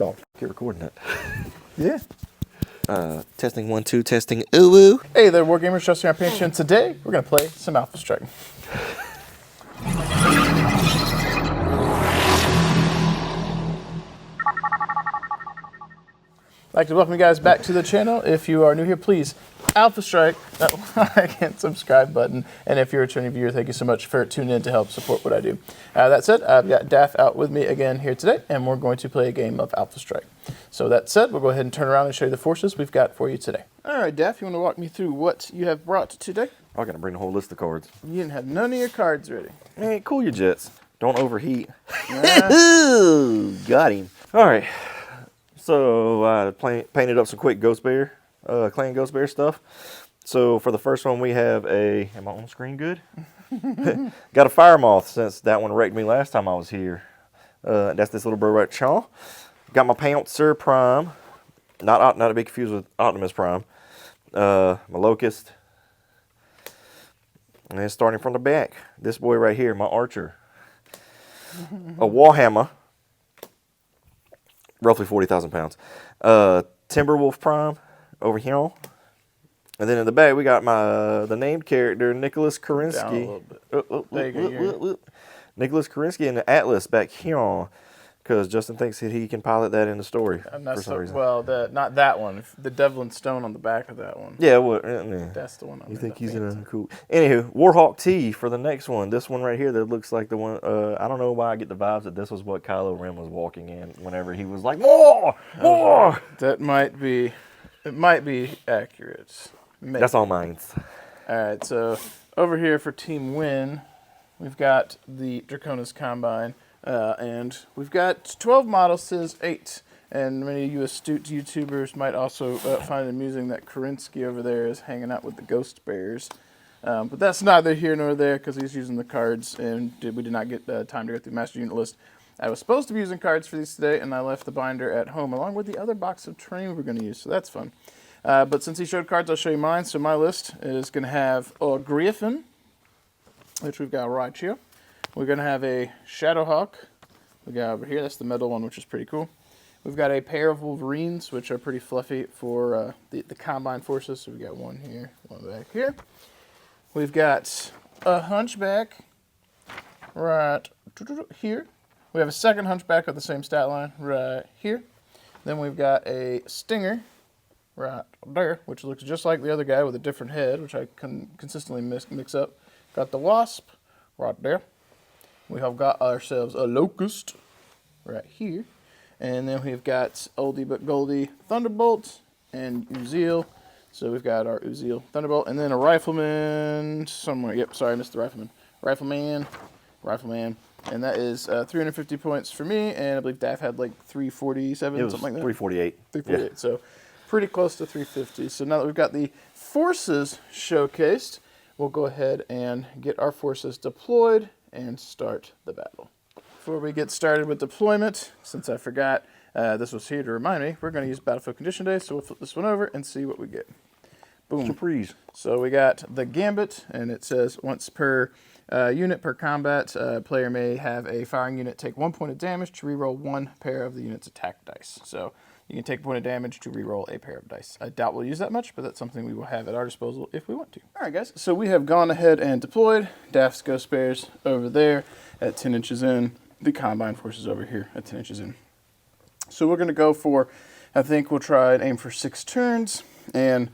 Oh, you're recording it. Yeah. Testing 1 2, testing ooh. Hey there, Wargamers, Justin our Patreon. Today we're gonna play some Alphastrike. I'd like to welcome you guys back to the channel. If you are new here, please Alphastrike that like and subscribe button. And if you're a returning viewer, thank you so much for tuning in to help support what I do. That said, I've got Daff out with me again here today, and we're going to play a game of Alphastrike. So that said, we'll go ahead and turn around and show you the forces we've got for you today. All right, Daff, you want to walk me through what you have brought today? I'm gonna bring the whole list of cards. You didn't have none of your cards ready. Hey, cool your jets. Don't overheat. Got him. All right. So I painted up some quick Ghost Bear, Clan Ghost Bear stuff. So for the first one, we have a. Am I on screen good? Got a Fire Moth since that one wrecked me last time I was here. That's this little bird right here. Got my Pouncer Prime. Not to be confused with Optimus Prime. My Locust. And then starting from the back, this boy right here, my Archer. A Warhammer. Roughly 40,000 pounds. Timberwolf Prime over here. And then in the back, we got the named character, Nicholas Karinsky. Nicholas Karinsky and the Atlas back here. Because Justin thinks that he can pilot that in the story for some reason. Well, not that one. The Devlin Stone on the back of that one. Yeah, well, That's the one. You think he's in a cool... Anywho, Warhawk T for the next one. This one right here that looks like the one... I don't know why I get the vibes that this was what Kylo Ren was walking in whenever he was like, more! More! That might be... It might be accurate. Maybe. That's all mine. All right, so over here for Team Win, we've got the Draconis Combine. And we've got 12 models, says 8. And many of you astute YouTubers might also find it amusing that Karinsky over there is hanging out with the Ghost Bears. But that's neither here nor there because he's using the cards, and we did not get time to go through the master unit list. I was supposed to be using cards for these today, and I left the binder at home along with the other box of terrain we're going to use, so that's fun. But since he showed cards, I'll show you mine. So my list is going to have Griffin, which we've got right here. We're going to have a Shadowhawk. We got over here, that's the metal one, which is pretty cool. We've got a pair of Wolverines, which are pretty fluffy for the Combine forces. So we got one here, one back here. We've got a Hunchback right here. We have a second Hunchback of the same stat line right here. Then we've got a Stinger right there, which looks just like the other guy with a different head, which I can consistently mix up. Got the Wasp right there. We have got ourselves a Locust right here. And then we've got oldie but goldie Thunderbolt and Uziel. So we've got our Uziel Thunderbolt. And then a Rifleman somewhere. Yep, sorry, I missed the Rifleman. Rifleman. And that is 350 points for me. And I believe Daff had like 347, something like that. 348. 348, yeah. So pretty close to 350. So now that we've got the forces showcased, we'll go ahead and get our forces deployed and start the battle. Before we get started with deployment, since I forgot, this was here to remind me, we're going to use Battlefield Condition Day, so we'll flip this one over and see what we get. Boom. Surprise. So we got the Gambit, and it says once per unit per combat, player may have a firing unit take 1 point of damage to reroll one pair of the unit's attack dice. So you can take a point of damage to reroll a pair of dice. I doubt we'll use that much, but that's something we will have at our disposal if we want to. All right, guys. So we have gone ahead and deployed. Daff's Ghost Bears over there at 10 inches in. The Combine forces over here at 10 inches in. So we're going to go for, I think we'll try and aim for 6 turns, and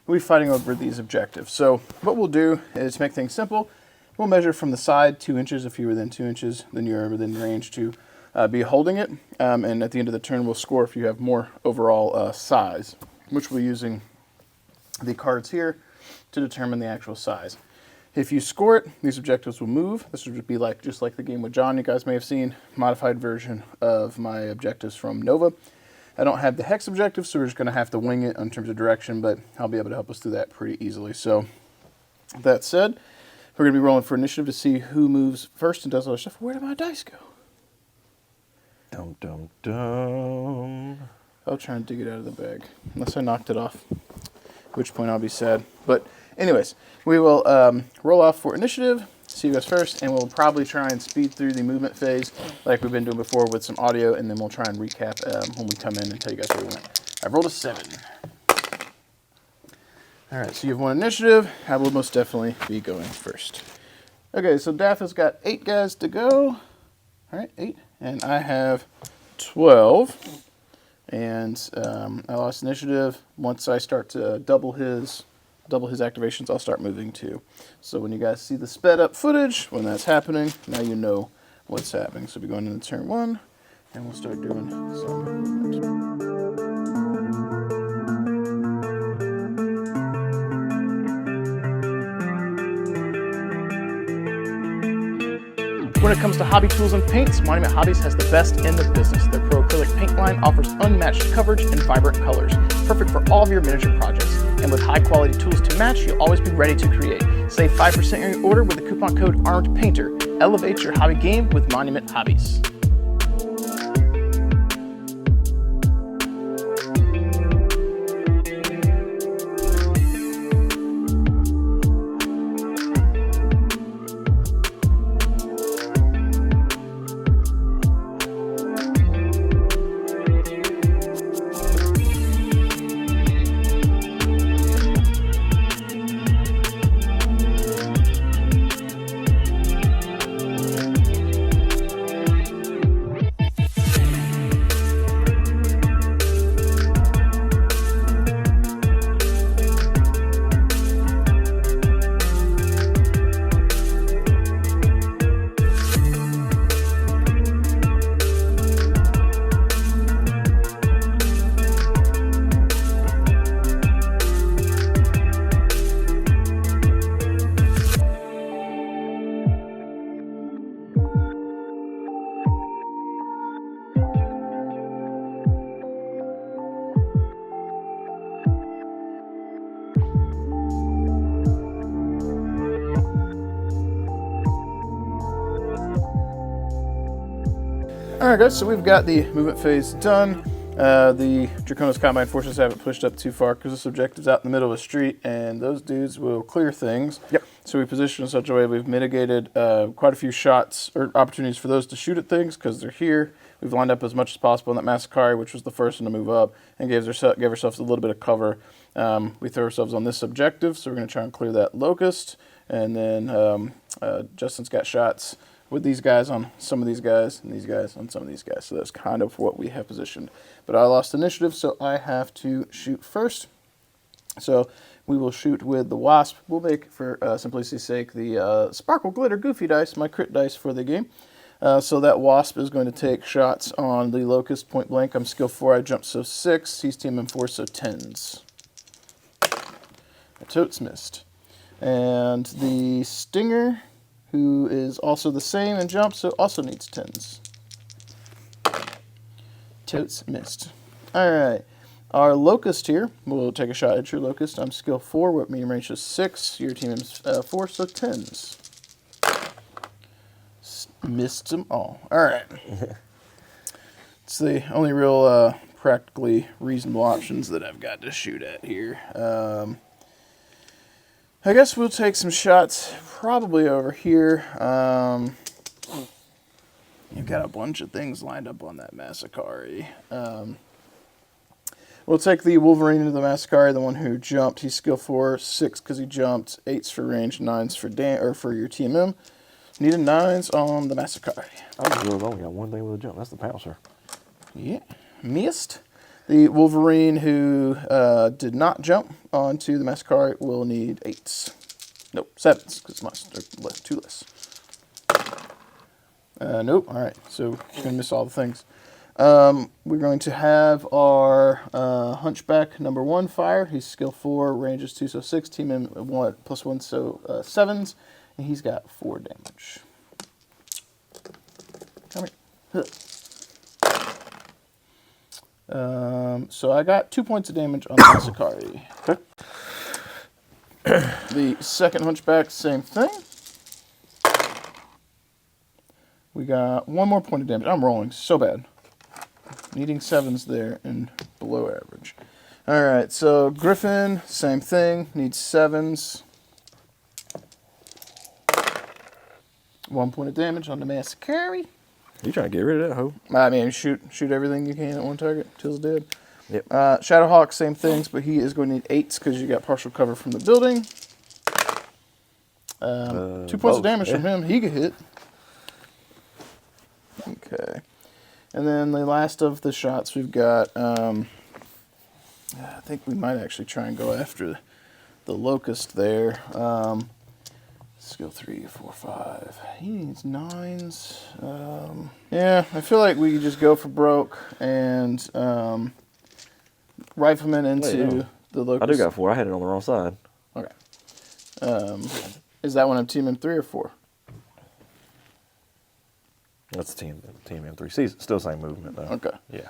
we'll be fighting over these objectives. So what we'll do is make things simple. We'll measure from the side 2 inches. If you're within 2 inches, then you're within range to be holding it, and at the end of the turn we'll score if you have more overall size, which we'll be using the cards here to determine the actual size. If you score it, these objectives will move. This would be like just like the game with John you guys may have seen, modified version of my objectives from Nova. I don't have the hex objective, so we're just going to have to wing it in terms of direction, but I'll be able to help us through that pretty easily. So that said, we're going to be rolling for initiative to see who moves first and does all this stuff. Where did my dice go? Dum, dum, dum. I'll try and dig it out of the bag, unless I knocked it off, at which point I'll be sad. But anyways, we will roll off for initiative, see you guys first, and we'll probably try and speed through the movement phase like we've been doing before with some audio, and then we'll try and recap when we come in and tell you guys where we went. I've rolled a 7. All right, so you have 1 initiative. I will most definitely be going first. Okay, so Daff has got 8 guys to go. All right, 8, and I have 12. And I lost initiative. Once I start to double his activations, I'll start moving too. So when you guys see the sped up footage, when that's happening, now you know what's happening. So we'll be going into turn 1, and we'll start doing some movement. When it comes to hobby tools and paints, Monument Hobbies has the best in the business. Their Pro Acrylic paint line offers unmatched coverage and vibrant colors, perfect for all of your miniature projects. And with high quality tools to match, you'll always be ready to create. Save 5% on your order with the coupon code ARMEDPAINTER. Elevate your hobby game with Monument Hobbies. Alright guys, so we've got the movement phase done. The Draconis Combine forces haven't pushed up too far because this objective's out in the middle of the street and those dudes will clear things. Yep. So we position in such a way we've mitigated quite a few shots or opportunities for those to shoot at things because they're here. We've lined up as much as possible in that Massacre, which was the first one to move up, and gave ourselves a little bit of cover. We throw ourselves on this objective, so we're going to try and clear that Locust, and then Justin's got shots with these guys on some of these guys, and these guys on some of these guys. So that's kind of what we have positioned. But I lost initiative, so I have to shoot first. So we will shoot with the Wasp. We'll make, for simplicity's sake, the Sparkle Glitter Goofy dice, my crit dice for the game. So that Wasp is going to take shots on the Locust point blank. I'm skill 4, I jumped so 6. He's team M4, so 10s. I totes missed. And the Stinger, who is also the same and jump, so also needs 10s. Totes missed. Alright, our Locust here, we'll take a shot at your Locust. I'm skill 4, whip medium range is 6, your team is 4, so 10s. Missed them all. Alright. It's the only real practically reasonable options that I've got to shoot at here. I guess we'll take some shots probably over here. You've got a bunch of things lined up on that Massacre. We'll take the Wolverine into the Massacre, the one who jumped. He's skill 4, 6 because he jumped, 8s for range, 9s for your TMM. Needed 9s on the Massacre. I've only got one thing with a jump. That's the Pouncer. Yeah, missed. The Wolverine who did not jump onto the Massacre will need 8s. Nope, 7s, because 2 less. Nope, alright, so we're going to miss all the things. We're going to have our Hunchback number 1 fire. He's skill 4, range is 2, so 6. Team M +1, so 7s. And he's got 4 damage. Come here. So I got 2 points of damage on the Massacre. Okay. The second Hunchback, same thing. We got 1 more point of damage. I'm rolling so bad. Needing 7s there and below average. Alright, so Griffin, same thing. Needs 7s. 1 point of damage on the Massacre. You trying to get rid of that hoe? I mean, shoot everything you can at one target till it's dead. Yep. Shadowhawk, same things, but he is going to need 8s because you got partial cover from the building. 2 points of damage from him. He could hit. Okay. And then the last of the shots we've got, I think we might actually try and go after the Locust there. Skill 3, 4, 5. He needs 9s. Yeah, I feel like we could just go for broke and Rifleman into the Locust. I do got 4. I had it on the wrong side. Okay. Is that one of Team M3 or 4? That's team M3. See, still same movement though. Okay. Yeah.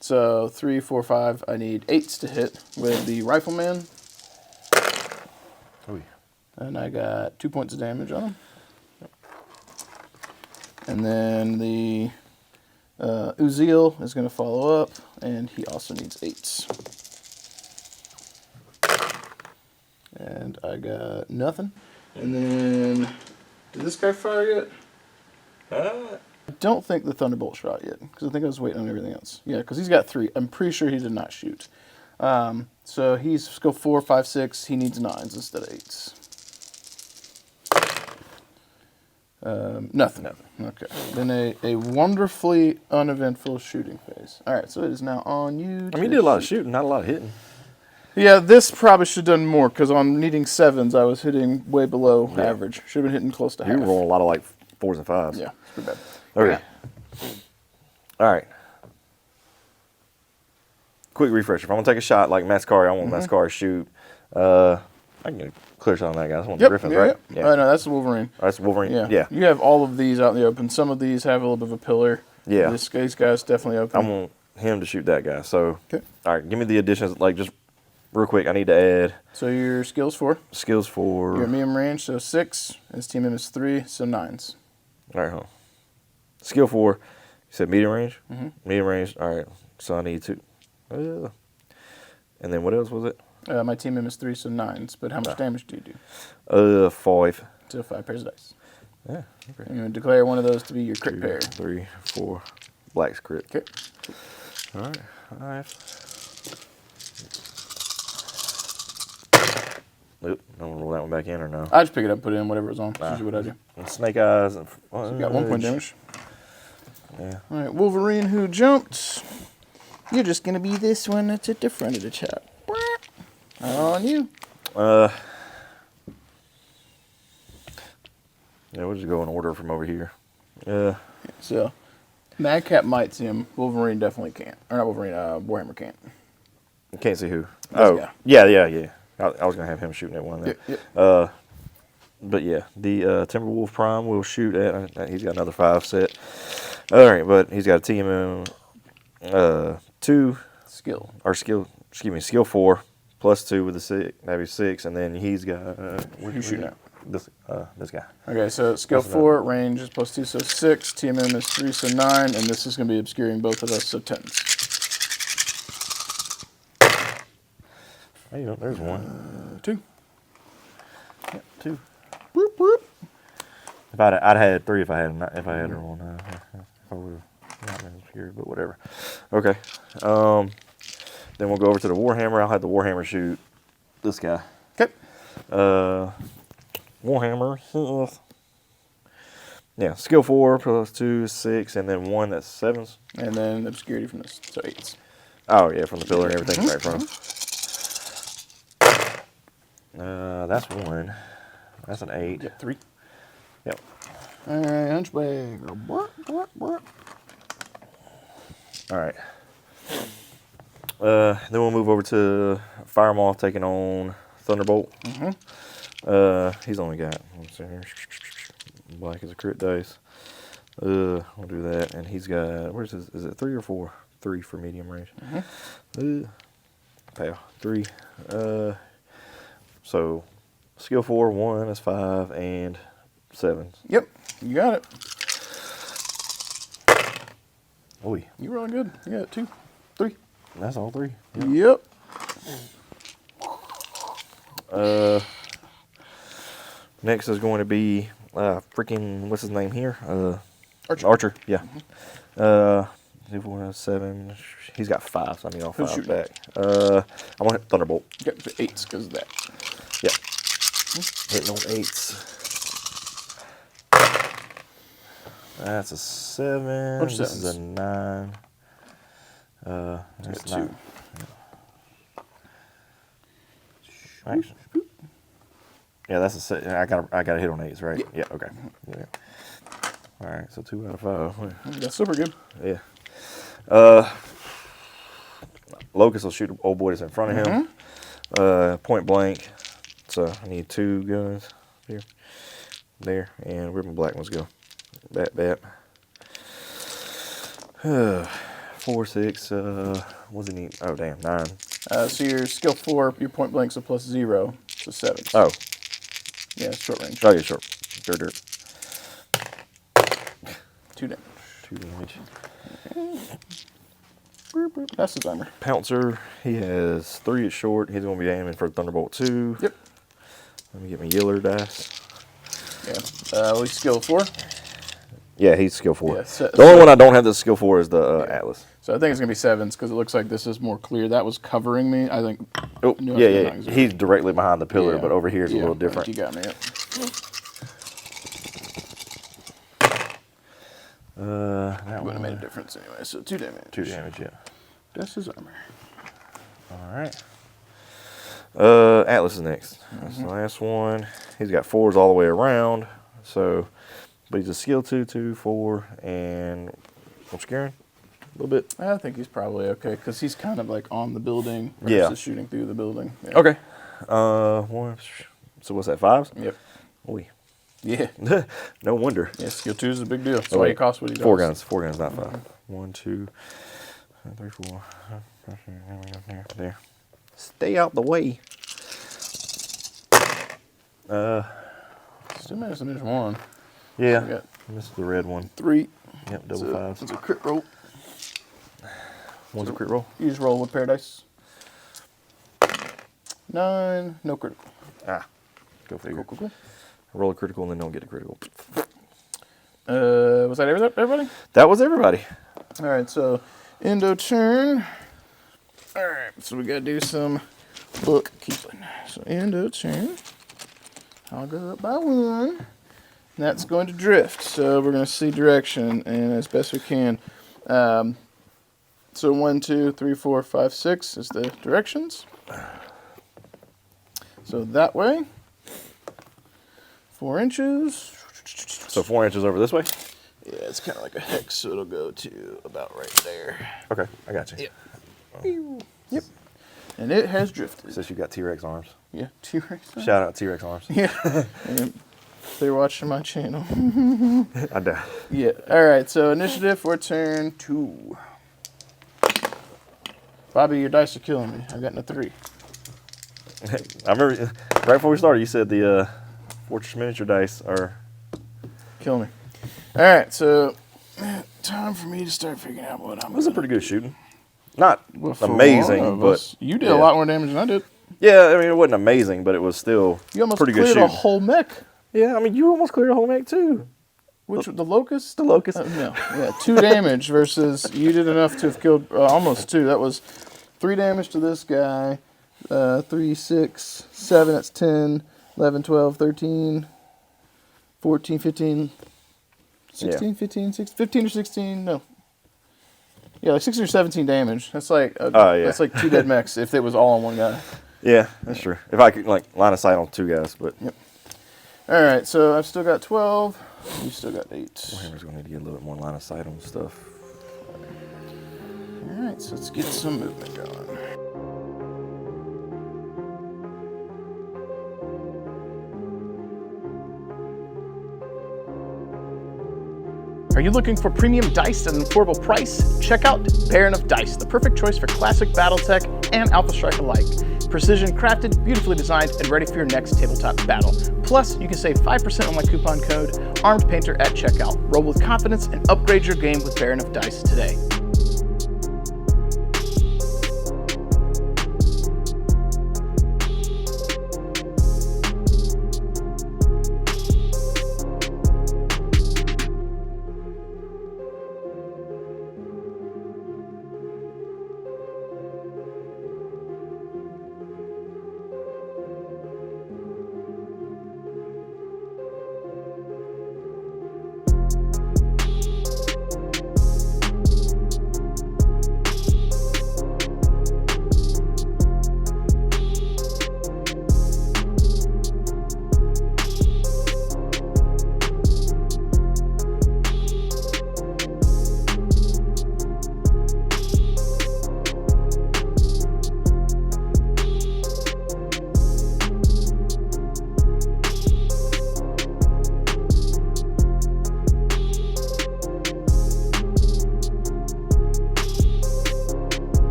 So 3, 4, 5. I need 8s to hit with the Rifleman. Oh yeah. And I got 2 points of damage on him. And then the Uziel is going to follow up, and he also needs 8s. And I got nothing. And then, did this guy fire yet? I don't think the Thunderbolt shot yet, because I think I was waiting on everything else. Yeah, because he's got 3. I'm pretty sure he did not shoot. So he's skill 4, 5, 6. He needs 9s instead of 8s. Nothing. Okay. Then a wonderfully uneventful shooting phase. All right, so it is now on you. I mean, you did a lot of shooting, not a lot of hitting. Yeah, this probably should have done more, because on needing 7s, I was hitting way below average. Should have been hitting close to half. You were rolling a lot of like 4s and 5s. Yeah, it's pretty bad. Okay. Yeah. All right. Quick refresher. If I'm going to take a shot like Mascari, I want Mascari to shoot. I can get a clear shot on that guy. That's one of the Griffins, right? Yeah. Oh, no, that's the Wolverine. Oh, that's Wolverine? Yeah. You have all of these out in the open. Some of these have a little bit of a pillar. Yeah. This guy's definitely open. I want him to shoot that guy. So, okay. All right, give me the additions. Like, just real quick, I need to add. So your skills 4. Skills 4. Your medium range, so 6. His team M is 3, so 9s. All right, hold on. Skill 4. You said medium range? Medium range. All right, so I need 2. And then what else was it? My team M is 3, so 9s. But how much damage do you do? 5. So 5 pairs of dice. Yeah. Okay. And you declare one of those to be your crit 2, pair. 3, 4. Black's crit. Okay. All right. Nope. I'm gonna roll that one back in or no? I just pick it up, put it in, whatever it's on. That's usually what I do. And Snake Eyes. And So you got 1 point damage. Yeah. All right, Wolverine who jumped. You're just gonna be this one that's at the front of the chart. On you. Yeah, we'll just go in order from over here. So, Madcap might see him. Wolverine definitely can't. Or not Wolverine, Warhammer can't. Can't see who. Guy. Yeah. I was going to have him shooting at one of them. Yep. But yeah, the Timberwolf Prime will shoot at, he's got another 5 set. All right, but he's got a TMM 2. Skill. Skill 4 plus 2 with the 6. That'd be 6, and then he's got. Who's shooting at? This guy. Okay, so skill 4, range is plus 2, so 6. TMM is 3, so 9. And this is going to be obscuring both of us, so 10s. Hey, there's 1. 2. Yeah, 2. Whoop, whoop. If I'd had 3 if I had her on. I would have not been obscured, but whatever. Okay. Then we'll go over to the Warhammer. I'll have the Warhammer shoot this guy. Okay. Warhammer. Yeah, skill 4 plus 2 is 6, and then 1 that's 7s. And then obscurity from this, so 8s. Oh yeah, from the pillar and everything right from. That's 1. That's an 8. Yeah, 3. Yep. All right, Hunchback. All right. Then we'll move over to Firemoth taking on Thunderbolt. He's only got, let's see here, black is a crit dice. We'll do that, and he's got, where's his? Is it 3 or 4? 3 for medium range. Fail. 3. So skill 4, 1 is 5, and 7. Yep, you got it. Oh, you rolling good. You got 2, 3. That's all 3. Yep. Next is going to be freaking, what's his name here? Archer. Archer, yeah. 2, 4, 7. He's got 5, so I need all 5 back. I want to hit Thunderbolt. Got the 8s because of that. Yeah. Hitting on 8s. That's a 7. Bunch of This is a 7s. 9. That's 2. Actually, yeah, that's a 6. I gotta hit on 8s, right? Yeah. Okay. Yeah. All right. So 2 out of 5. That's super good. Yeah. Locust will shoot old boy that's in front of him. Point blank. So I need 2 guns here, there, and where my black ones go? Bat. 4, 6. What's it need? Oh damn, 9. So your skill 4, your point blank's a +0, so 7. Oh. Yeah, it's short range. Oh yeah, sure. Dirt. 2 damage. 2 damage. That's his armor. Pouncer, he has 3 at short. He's going to be aiming for Thunderbolt 2. Yep. Let me get my Yiller dice. Yeah. Well, he's skill 4. Yeah, he's skill 4. Yeah, the only one I don't have the skill 4 is the Atlas. So I think it's going to be 7s because it looks like this is more clear. That was covering me. I think. Oh, No, yeah. He's directly behind the pillar, Yeah. but over here is a little different. You got me. Yep. That Would one have made a difference anyway. So 2 damage. 2 damage, yeah. That's his armor. All right. Atlas is next. That's the last one. He's got 4s all the way around. So, but he's a skill 2, 2, 4, and I'm scaring a little bit. I think he's probably okay because he's kind of like on the building Yeah. versus shooting through the building. Yeah. Okay. So what's that, 5s? Yep. Oy. Yeah. No wonder. Yeah. Skill 2 is a big deal. That's Oh, why wait. he costs what he does. 4 guns, not 5. 1, 2, 3, 4. There. Stay out the way. Still managed to miss 1. Yeah. So we got This is the red one. 3. Yep, double So 5s. it's a crit roll. One's a crit roll. You just roll with paradise. 9. No critical. Ah, go figure. Cool. Roll a critical and then don't get a critical. Was that everybody? That was everybody. All right, so endo turn. All right, so we gotta do some bookkeeping. So endo turn. I'll go up by 1. That's going to drift. So we're gonna see direction and as best we can. So 1, 2, 3, 4, 5, 6 is the directions. So that way. 4 inches. So 4 inches over this way? Yeah, it's kind of like a hex, so it'll go to about right there. Okay, I got you. Yep. Yep. And it has drifted. Says you got T-Rex arms. Yeah, T-Rex. Shout out T-Rex arms. Yeah. And they're watching my channel. I die. Yeah. All right, so initiative for turn 2. Bobby, your dice are killing me. I've gotten a 3. I remember right before we started, you said the Fortress Miniature dice are... Kill me. All right, so time for me to start figuring out what I'm It was a pretty good shooting. Not for amazing, one of but... us. You did a lot more damage than I did. Yeah, I mean, it wasn't amazing, but it was still You almost pretty good cleared shooting. a whole mech. Yeah, I mean, you almost cleared a whole mech, too. Which, the Locust? The Locust. No. Yeah, 2 damage versus you did enough to have killed almost 2. That was 3 damage to this guy. 3, 6, 7, that's 10, 11, 12, 13, 14, 15, 16, Yeah. 15, 16, 15 or 16, no. Yeah, like 16 or 17 damage. That's like yeah. that's like 2 dead mechs if it was all on one guy. Yeah, that's true. If I could, like, line of sight on 2 guys, but... Yep. All right, so I've still got 12. You've still got 8. Warhammer's going to need to get a little bit more line of sight on stuff. All right, so let's get some movement going. Are you looking for premium dice at an affordable price? Check out Bare Enough Dice, the perfect choice for classic Battletech and Alphastrike alike. Precision crafted, beautifully designed, and ready for your next tabletop battle. Plus, you can save 5% on my coupon code, Armed Painter at checkout. Roll with confidence and upgrade your game with Bare Enough Dice today.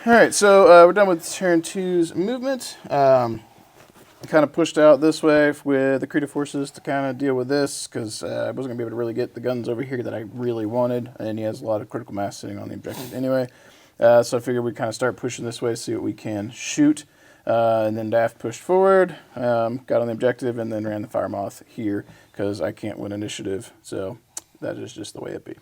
Alright, so we're done with turn 2's movement. Kind of pushed out this way with the Kurita forces to kind of deal with this, because I wasn't going to be able to really get the guns over here that I really wanted, and he has a lot of critical mass sitting on the objective anyway. So I figured we'd kind of start pushing this way, see what we can shoot. And then Daff pushed forward, got on the objective, and then ran the Fire Moth here, because I can't win initiative, so that is just the way it be.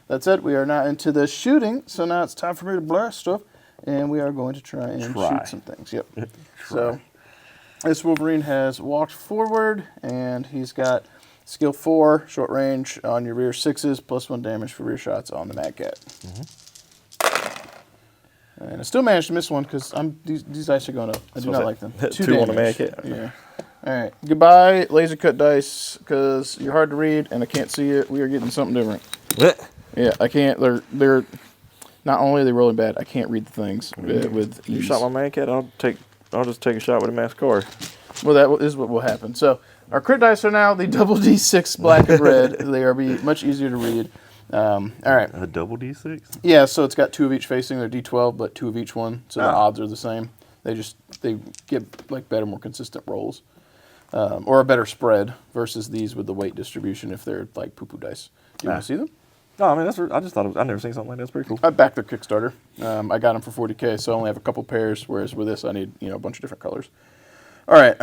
That said, we are now into the shooting, so now it's time for me to blast stuff, and we are going to try and shoot some things. Yep. So this Wolverine has walked forward, and he's got skill 4, short range on your rear 6s, plus 1 damage for rear shots on the Mad Cat. And I still managed to miss one because these dice are going up. I do not like them. 2 on the Mad Cat. Yeah. All right. Goodbye, laser cut dice, because you're hard to read and I can't see it. We are getting something different. Yeah, I can't. They're not only are they rolling bad, I can't read the things with ease. You shot my Mad Cat. I'll just take a shot with a masked card. Well, that is what will happen. So our crit dice are now the double D6 black and red. They are much easier to read. All right. A double D6? Yeah, so it's got 2 of each facing. They're D12, but 2 of each one. So the odds are the same. They get like better, more consistent rolls, or a better spread versus these with the weight distribution if they're like poo-poo dice. Do you want to see them? No, I mean I just thought I've never seen something like that. It's pretty cool. I backed their Kickstarter. I got them for 40K, so I only have a couple pairs. Whereas with this, I need a bunch of different colors. All right.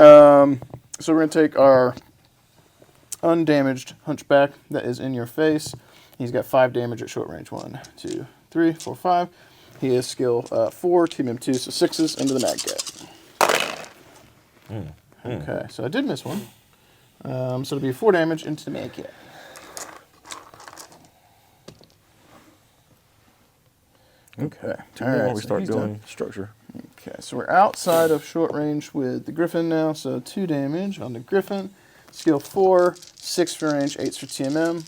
So we're gonna take our undamaged Hunchback that is in your face. He's got 5 damage at short range. 1, 2, 3, 4, 5. He is skill 4, team M2, so 6s into the Mad Cat. Okay, so I did miss one. So it'll be 4 damage into the Mad Cat. Okay. All right, we start doing structure. Okay, so we're outside of short range with the Griffin now, so 2 damage on the Griffin. Skill 4, 6 for range, 8 for TMM.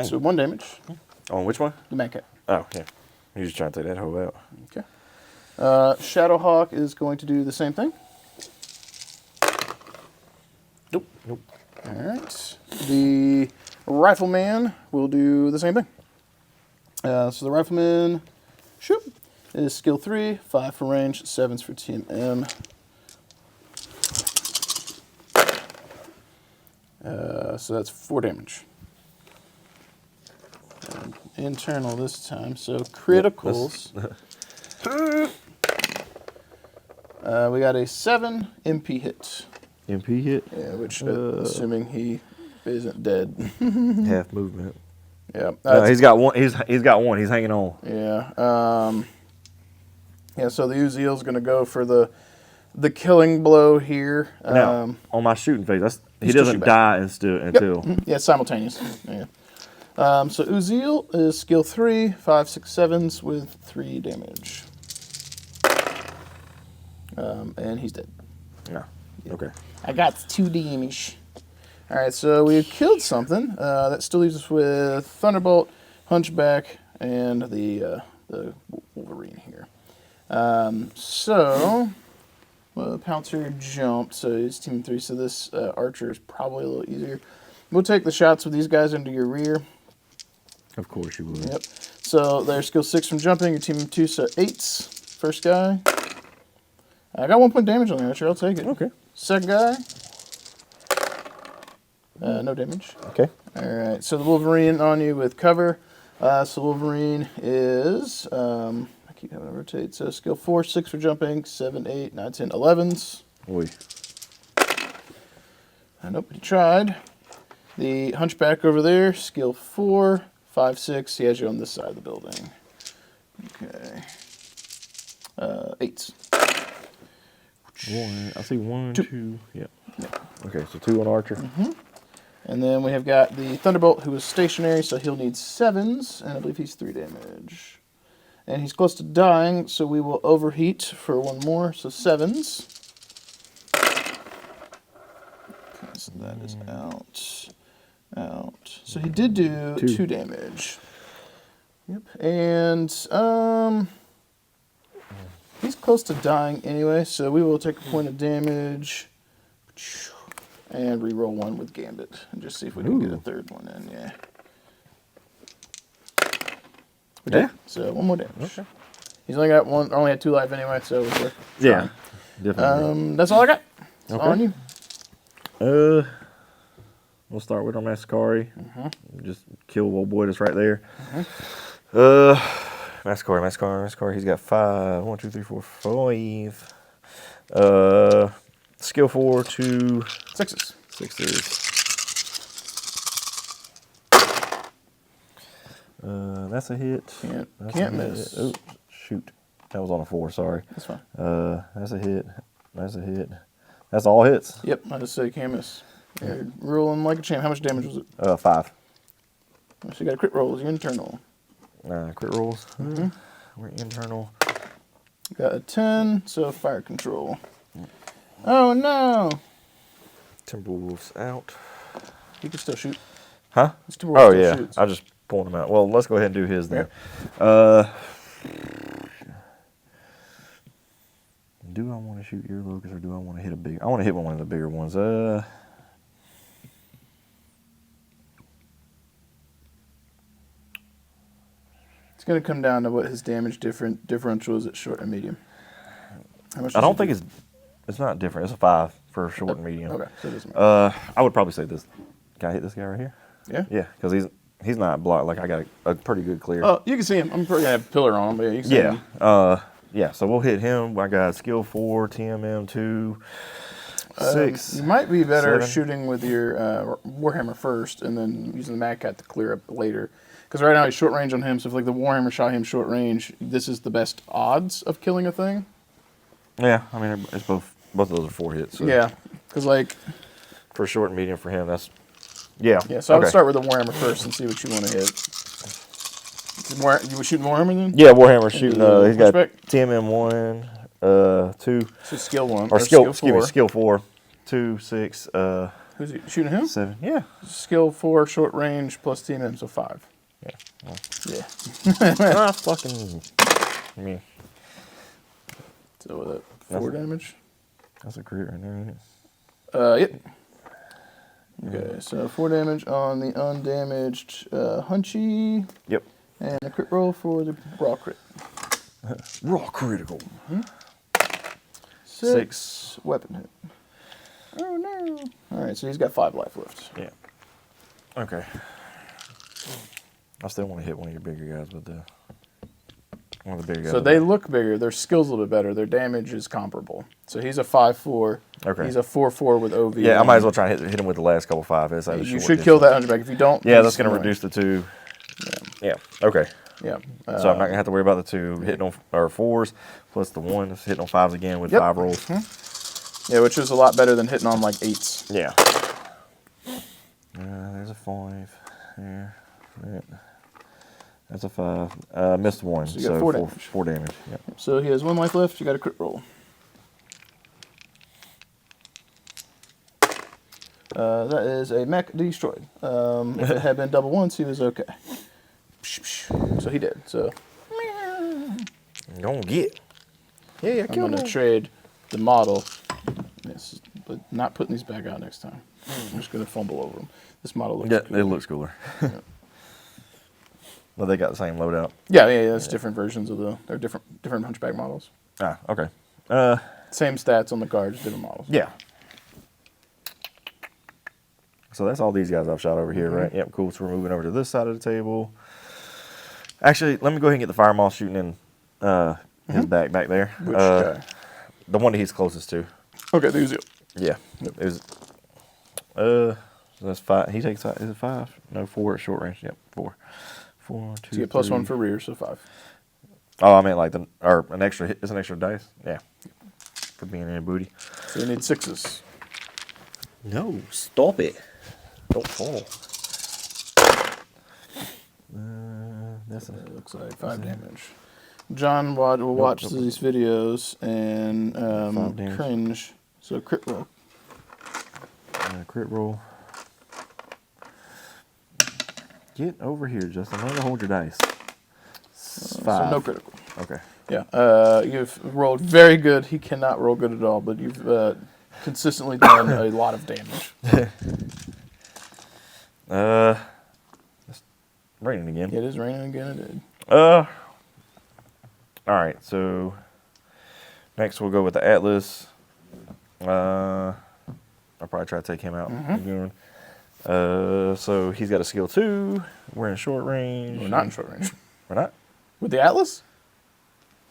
So 1 damage. On which one? The Mad Cat. Oh, yeah. You're just trying to take that hoe out. Okay. Shadowhawk is going to do the same thing. Nope. All right. The Rifleman will do the same thing. So the Rifleman, shoot, is skill 3, 5 for range, 7s for TMM. So that's 4 damage. And internal this time, so criticals. We got a 7 MP hit. MP hit? Yeah, which assuming he isn't dead. Half movement. Yeah. He's got one. He's got one. He's hanging on. Yeah. Yeah. So the Uziel's going to go for the killing blow here. Now, on my shooting phase, he doesn't die until. Yeah, simultaneous. Yeah. So Uziel is skill 3, 5, 6, 7s with 3 damage. And he's dead. No. Okay. I got 2 damage. All right, so we've killed something. That still leaves us with Thunderbolt, Hunchback, and the Wolverine here. Pouncer jumped, so he's team 3. So this Archer is probably a little easier. We'll take the shots with these guys into your rear. Of course you would. Yep. So they're skill 6 from jumping. Your team 2, so 8s. First guy. I got 1 point damage on the Archer. I'll take it. Okay. Second guy. No damage. Okay. All right. So the Wolverine on you with cover. So Wolverine is, I keep having to rotate. So skill 4, 6 for jumping, 7, 8, 9, 10, 11s. Oy. Nope, he tried. The Hunchback over there, skill 4, 5, 6. He has you on this side of the building. Okay. 8s. I see 1, 2. 2. Yep. Okay, so 2 on Archer. And then we have got the Thunderbolt, who is stationary, so he'll need 7s, and I believe he's 3 damage. And he's close to dying, so we will overheat for 1 more, so 7s. Okay, so that is out. So he did do 2 damage. Yep. And he's close to dying anyway, so we will take a point of damage. And re-roll one with Gambit. And just see if we can get a third one in. Yeah. We did. So one more damage. Okay. He's only got one. Only had 2 life anyway, so it was worth Yeah. trying. Definitely. That's all I got. It's all on you. We'll start with our Mascari. Just kill old boy that's right there. Mascari. He's got 5. 1, 2, 3, 4, 5. Skill 4, 2 6s. 6s. That's a hit. Can't miss. Oh, shoot. That was on a 4, sorry. That's fine. That's a hit. That's a hit. That's all hits. Yep, I just say can't miss. You're rolling like a champ. How much damage was it? 5. So you got a crit roll as your internal. Crit rolls. We're internal. Got a 10, so fire control. Oh no! Timberwolves out. He can still shoot. Huh? Timberwolves Oh still yeah, shoots. I just pulled him out. Well, let's go ahead and do his then. Do I want to shoot your locust or do I want to hit a big? I want to hit one of the bigger ones. It's going to come down to what his damage differential is at short and medium. How much I don't does he think it's not different. It's a 5 for short and medium. Okay, so it doesn't matter. I would probably say this. Can I hit this guy right here? Yeah? Yeah, because he's not blocked. Like I got a pretty good clear. Oh, you can see him. I'm probably going to have a pillar on him, but yeah, you can see him. Yeah. So we'll hit him. I got skill 4, TMM 2, 6. You might be better 7. shooting with your Warhammer first and then using the Mad Cat to clear up later. Because right now he's short range on him, so if like the Warhammer shot him short range, this is the best odds of killing a thing. Yeah, I mean it's both of those are 4 hits. So. Yeah, because like For short and medium for him, that's yeah. Yeah, so I would start with the Warhammer first and see what you want to hit. You were shooting Warhammer then? Yeah, Warhammer shooting. He's got Pushback? TMM 1, 2, So skill 1 or skill 4. Skill 4, 2, 6, Who's he shooting him? 7. Yeah. Skill 4, short range plus TMM, so 5. Yeah. Well, Yeah. fucking me. So with 4 damage. That's a crit right there, ain't it? Yep. Okay, so 4 damage on the undamaged Hunchy. Yep. And a crit roll for the raw crit. Raw critical. 6 weapon hit. Oh no! All right, so he's got 5 life left. Yeah. Okay. I still want to hit one of your bigger guys, but one of the bigger guys. So they look bigger. Their skill's a little bit better. Their damage is comparable. So he's a 5/4. Okay. He's a 4/4 with OV. Yeah, I might as well try and hit him with the last couple 5 hits. You should kill that hunchback. If you don't, Yeah, that's going to reduce the 2. Yeah. Okay. Yeah. So I'm not going to have to worry about the 2 hitting on 4s plus the 1 that's hitting on 5s again with 5 rolls. Yeah, which is a lot better than hitting on like 8s. Yeah. There's a 5. There. That's a 5. Missed 1. So you got 4 damage. 4 damage. Yep. So he has 1 life left. You got a crit roll. That is a mech destroyed. If it had been double once, he was okay. So he did. So Don't get. Yeah, I'm going to trade the model. Yes, but not putting these back out next time. I'm just going to fumble over them. This model looks Yeah, it looks cooler. Well, they got the same loadout. Yeah, it's different versions of they're different hunchback models. Ah, okay. Same stats on the cards, different models. Yeah. So that's all these guys I've shot over here, right? Yep, cool. So we're moving over to this side of the table. Actually, let me go ahead and get the fire moth shooting in his back there. Which guy? The one that he's closest to. Okay, the Uzi. Yeah. It was, so that's 5. He takes, is it 5? No, 4 at short range. Yep, 4. 4, 2, So you get +1 3. for rear, so 5. Oh, I meant like an extra hit. It's an extra dice. Yeah. For being in a booty. So you need 6s. No, stop it. Don't fall. That's It looks like 5 damage. John will watch these videos and cringe. So crit roll. Crit roll. Get over here, Justin. Learn to hold your dice. 5. So no critical. Okay. Yeah. You've rolled very good. He cannot roll good at all, but you've consistently done a lot of damage. It's raining again. It is raining again. It did. All right, so next we'll go with the Atlas. I'll probably try to take him out. So he's got a skill 2. We're in short range. We're not in short range. We're not? With the Atlas?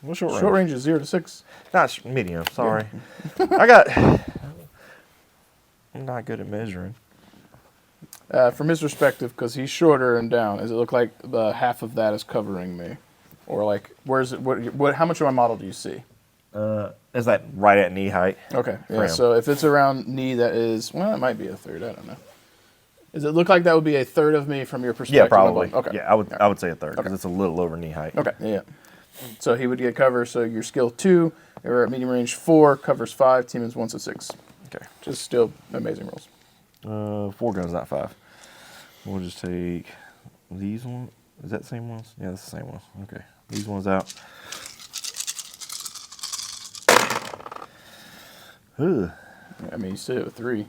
What's short range? Short range is 0 to 6. Not medium, sorry. I'm not good at measuring. From his perspective, because he's shorter and down, does it look like half of that is covering me? Or like, where's it? What? How much of my model do you see? Is that right at knee height? Okay, yeah. him. So if it's around knee, that is, well, it might be a third. I don't know. Does it look like that would be a third of me from your perspective? Yeah, probably. Okay. Yeah, I would say a third because it's a little over knee height. Okay, yeah. So he would get cover. So your skill 2, or at medium range 4, covers 5. Team is 1 to 6. Okay. Just still amazing rolls. 4 guns, not 5. We'll just take these ones. Is that the same ones? Yeah, that's the same ones. Okay. These ones out. Ugh. I mean, you still have 3.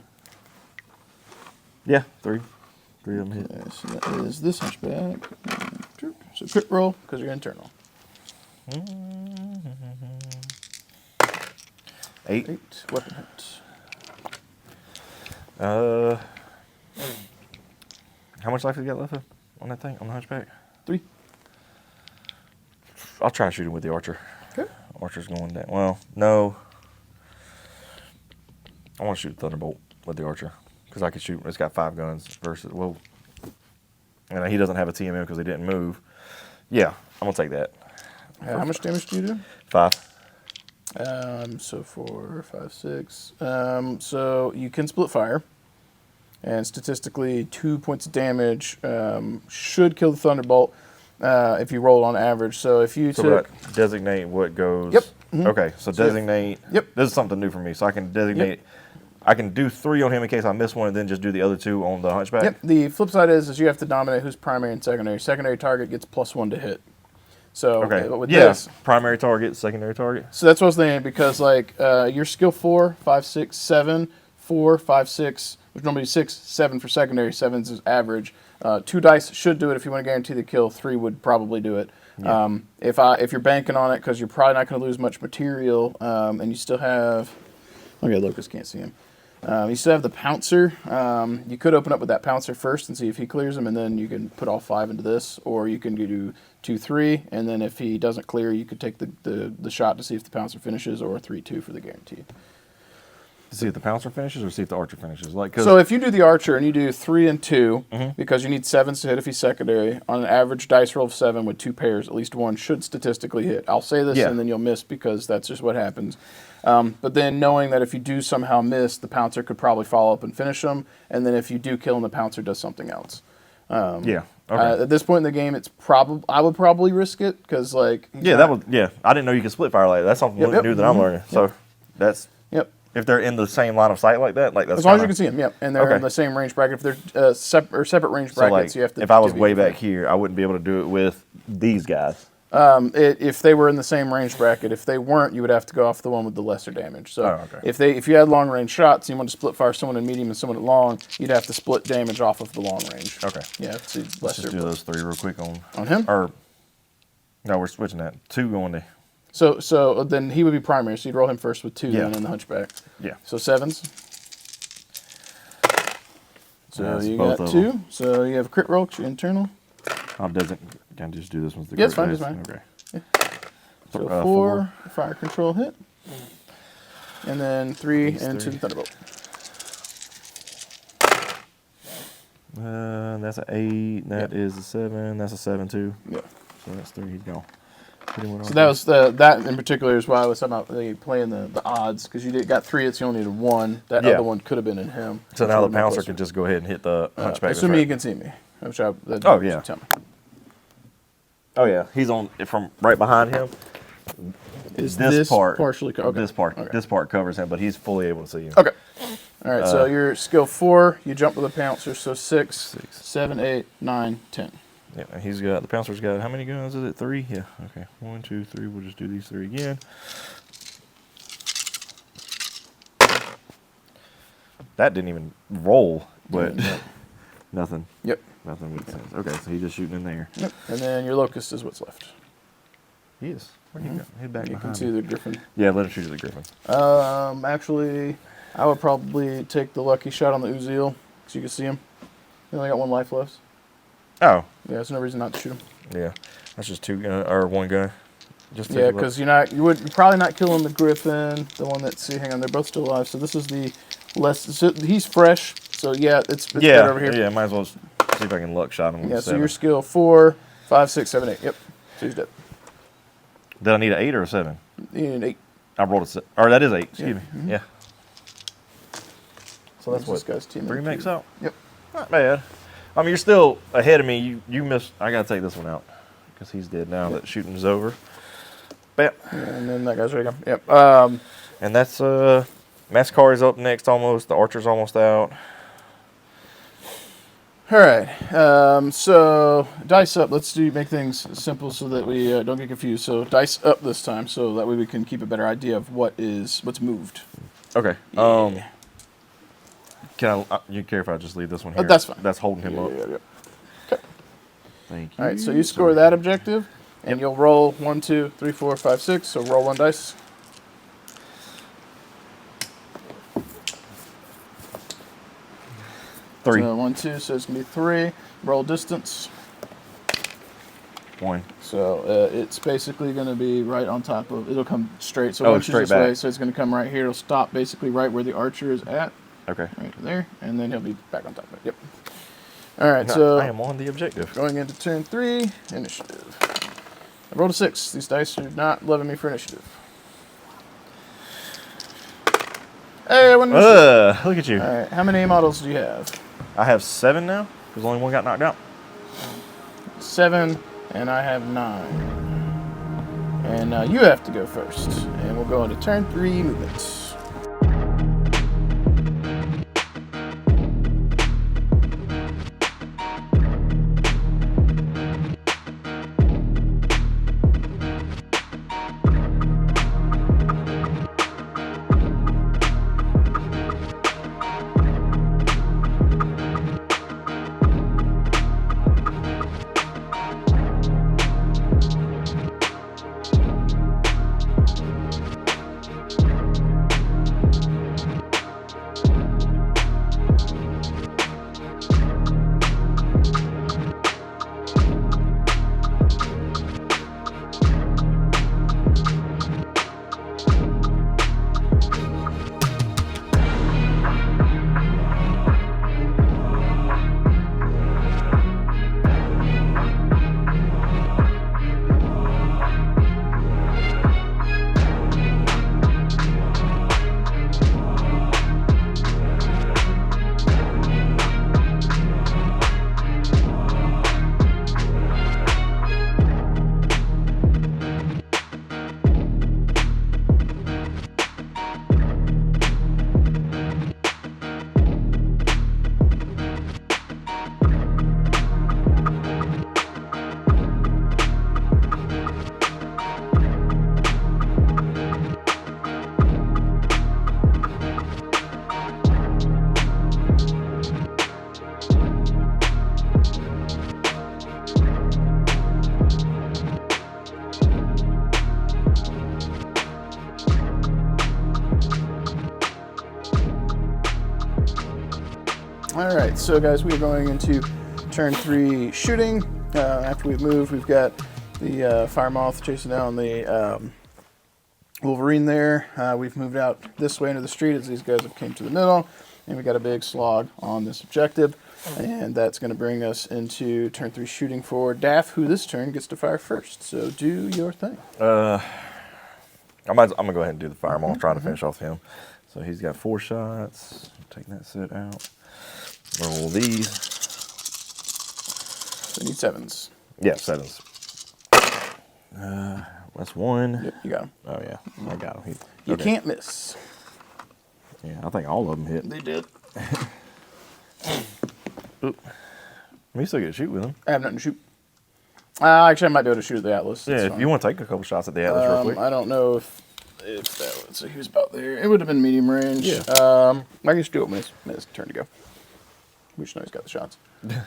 Yeah, 3. 3 of them hit. Yeah, so that is this hunchback. So crit roll, because you're internal. 8. 8, weapon hit. How much life has he got left on that thing, on the hunchback? 3. I'll try shooting with the archer. Okay. Archer's going down. Well, no. I want to shoot Thunderbolt with the archer because I can shoot. It's got 5 guns versus, well, and he doesn't have a TMM because he didn't move. Yeah, I'm going to take that. How much damage do you do? 5. So 4, 5, 6. So you can split fire. And statistically, 2 points of damage should kill the Thunderbolt if you roll on average. So if you took... designate what goes... Yep. Okay, so designate... Yep. This is something new for me, so I can designate... Yep. I can do 3 on him in case I miss one and then just do the other 2 on the hunchback? Yep. The flip side is you have to dominate who's primary and secondary. Secondary target gets +1 to hit. So okay. With this, primary target, secondary target. So that's what I was thinking because like your skill 4, 5, 6, 7, 4, 5, 6, which normally 6, 7 for secondary. 7's is average. 2 dice should do it if you want to guarantee the kill. 3 would probably do it. Yeah. If you're banking on it because you're probably not going to lose much material, and you still have. Okay, Locust can't see him. You still have the Pouncer. You could open up with that Pouncer first and see if he clears him, and then you can put all 5 into this, or you can do 2, 3, and then if he doesn't clear, you could take the shot to see if the Pouncer finishes, or 3, 2 for the guarantee. To see if the Pouncer finishes or see if the Archer finishes? So if you do the Archer and you do 3 and 2, because you need 7s to hit if he's secondary, on an average dice roll of 7 with 2 pairs, at least 1 should statistically hit. I'll say this and then you'll miss because that's just what happens. But then knowing that if you do somehow miss, the Pouncer could probably follow up and finish him, and then if you do kill him, the Pouncer does something else. Okay. At this point in the game, I would probably risk it because like I didn't know you could split fire like that. That's something new that I'm learning. So that's if they're in the same line of sight like that, like that's as long as you can see them, and they're in the same range bracket. If they're separate range brackets, you have to. If I was way back here, I wouldn't be able to do it with these guys. If they were in the same range bracket, if they weren't, you would have to go off the one with the lesser damage. So if you had long range shots, and you want to split fire someone in medium and someone at long, you'd have to split damage off of the long range. Okay. Yeah. Let's just do those 3 real quick on him. Or no, we're switching that 2 going to. So then he would be primary. So you'd roll him first with 2, then in the hunchback. Yeah. So 7s. So you got 2. So you have a crit roll. 'Cause you're internal. Can I just do this one? Yeah, it's fine. It's fine. Okay. Yeah. So 4, fire control hit. And then 3 into the Thunderbolt. That's an 8. That is a 7. That's a 7 too. Yeah. So that's 3. He's gone. So that was that in particular is why I was talking about playing the odds because you got 3 hits, you only needed 1. That other one could have been in him. So now the Pouncer can just go ahead and hit the hunchback. Assuming you can see me. Tell me. Oh yeah, he's on from right behind him. Is this part partially covered? This part covers him, but he's fully able to see you. Okay. All right. So your skill 4, you jump with a Pouncer. So 6, 7, 8, 9, 10. Yeah, and the Pouncer's got how many guns? Is it 3? Yeah. Okay. 1, 2, 3. We'll just do these 3 again. That didn't even roll, but Yep. nothing. Yep. Nothing makes sense. Okay, so he's just shooting in there. Yep. And then your locust is what's left. He is. Where'd he go? Head back You can behind see me. the griffin. Yeah, let him shoot at the griffin. Actually, I would probably take the lucky shot on the Uziel, so you can see him. He only got 1 life left. Oh. Yeah, there's no reason not to shoot him. Yeah, that's just 2 gun or 1 gun. Just take a Yeah, look. because you're probably not killing the griffin, the one that's, see, hang on, they're both still alive. So this is the less, so he's fresh. So yeah, it's better over here. Yeah, might as well see if I can luck shot him with Yeah, a so 7. your skill 4, 5, 6, 7, 8. Yep. So he's dead. Did I need an 8 or a 7? You need an 8. I rolled a 7. Or that is 8. Excuse Yeah. me. Mhm. Yeah. So that's This what, guy's team. 3 makes out? Yep. Not bad. I mean, you're still ahead of me. You missed. I got to take this one out because he's dead now that shooting's over. Bam. Yeah, and then that guy's ready to go. Yep. And that's, Mascari's up next almost. The Archer's almost out. All right. So dice up. Let's make things simple so that we don't get confused. So dice up this time, so that way we can keep a better idea of what's moved. Okay. Yeah. Can you care if I just leave this one here? That's fine. That's holding him up. Yeah. Okay. Thank you. All right. So you score that objective, and you'll roll 1, 2, 3, 4, 5, 6. So roll 1 dice. Three. So 1, 2. So it's gonna be 3. Roll distance. 1. So it's basically going to be right on top of. It'll come straight. So Oh, once straight this way, back. so it's going to come right here. It'll stop basically right where the archer is at, Okay. right there, and then he'll be back on top of it. Yep. All right. No, So I am on the objective. going into turn 3, initiative. I rolled a 6. These dice are not loving me for initiative. Hey, I won initiative. Look at you. All right. How many models do you have? I have 7 now because only 1 got knocked out. 7, and I have 9. And you have to go first, and we'll go into turn 3 movements. All right, so guys, we're going into turn 3 shooting. After we've moved, we've got the fire moth chasing down the Wolverine there. We've moved out this way into the street as these guys have came to the middle, and we got a big slog on this objective, and that's going to bring us into turn 3 shooting for Daff, who this turn gets to fire first. So do your thing. I'm gonna go ahead and do the fireball. I'll try to finish off him. So he's got 4 shots. Take that set out. Roll these. We need 7s. Yeah, 7s. That's 1. Yep, you got them. Oh yeah, I got him. You can't miss. Yeah, I think all of them hit. They did. Oop. We still get to shoot with him. I have nothing to shoot. Actually, I might be able to shoot at the Atlas. Yeah, It's if fine. you want to take a couple shots at the Atlas real quick. I don't know if that was, so he was about there. It would have been medium range. Yeah. I can just do it when it's turn to go. We just know he's got the shots. Yep.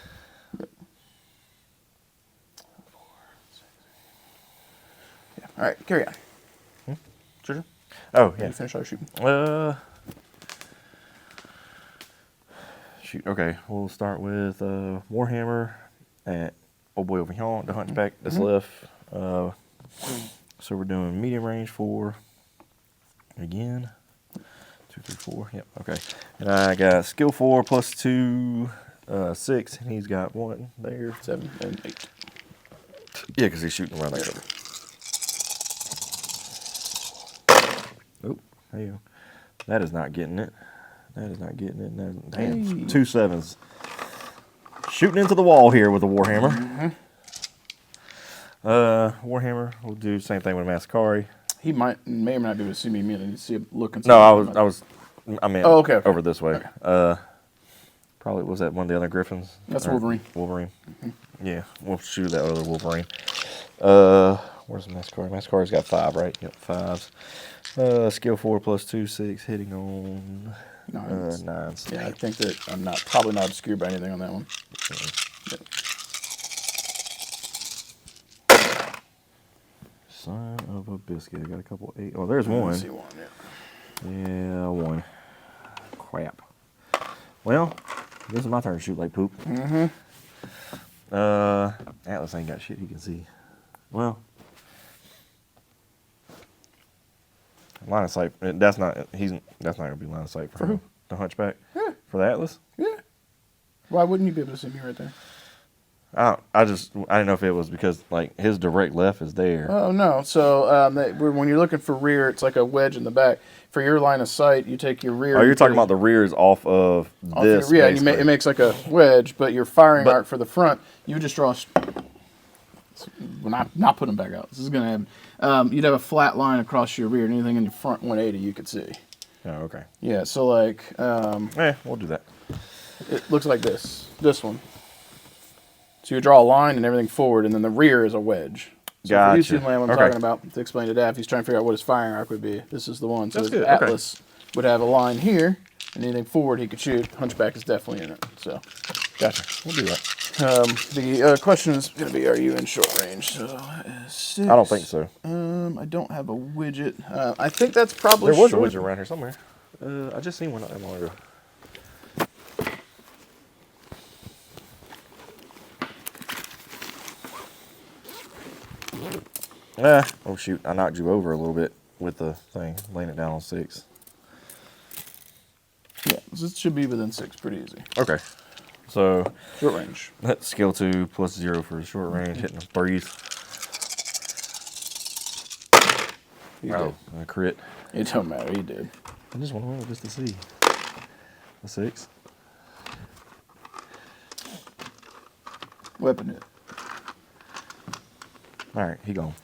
Yeah. All right, carry on. Sure. Oh, yeah. You finish our shooting. Shoot. Okay, we'll start with Warhammer at old boy over here, the hunchback that's left. So we're doing medium range 4 again. 2, 3, 4. Yep. Okay. And I got skill 4 plus 2, 6, and he's got 1 there. 7 and 8. Yeah, because he's shooting around that cover. Oh, there you go. That is not getting it. That is not getting it. No, damn, Hey. 2 7s. Shooting into the wall here with a Warhammer. Warhammer, we'll do the same thing with Mascari. He may or may not be able to see me immediately. See him looking. No, I mean, Oh, okay. over this way. Okay. Probably, was that one of the other Griffins? That's Or Wolverine. Wolverine. Yeah, we'll shoot that other Wolverine. Where's the Mascari? Mascari's got 5, right? Yep, 5s. Skill 4 plus 2, 6, hitting on 9s. Yeah, I think that I'm probably not obscured by anything on that one. Yep. Son of a biscuit. I got a couple 8. Oh, there's one. I see one, yeah. Yeah, 1. Crap. Well, this is my turn to shoot like poop. Atlas ain't got shit he can see. Well, line of sight. That's not gonna be line of sight for For him. who? The hunchback. Yeah. For the Atlas. Yeah. Why wouldn't you be able to see me right there? I didn't know if it was because like his direct left is there. Oh, no. So when you're looking for rear, it's like a wedge in the back. For your line of sight, you take your rear. Oh, you're talking about the rears off of this. Yeah, it makes like a wedge, but your firing arc for the front, you just draw. We're not putting them back out. This is going to happen. You'd have a flat line across your rear, and anything in your front 180 you could see. Oh, okay. Yeah, so like. We'll do that. It looks like this. This one. So you draw a line and everything forward, and then the rear is a wedge. So Gotcha. for you see what I'm Okay. talking about, to explain to Daff, he's trying to figure out what his firing arc would be. This is the one. So That's his good. Okay. Atlas would have a line here, and anything forward he could shoot. Hunchback is definitely in it. So Gotcha. We'll do that. the question is going to be, are you in short range? So 6. I don't think so. I don't have a widget. I think that's probably There was short. a widget around here somewhere. I just seen one not that long ago. Oh shoot, I knocked you over a little bit with the thing, laying it down on 6. Yeah, this should be within 6 pretty easy. Okay. So, Short range. that's skill 2 plus 0 for short range, hitting the 3s. He Oh, a crit. did. It don't matter. He did. I just want to roll just to see. A 6. Weapon hit. Alright, he gone.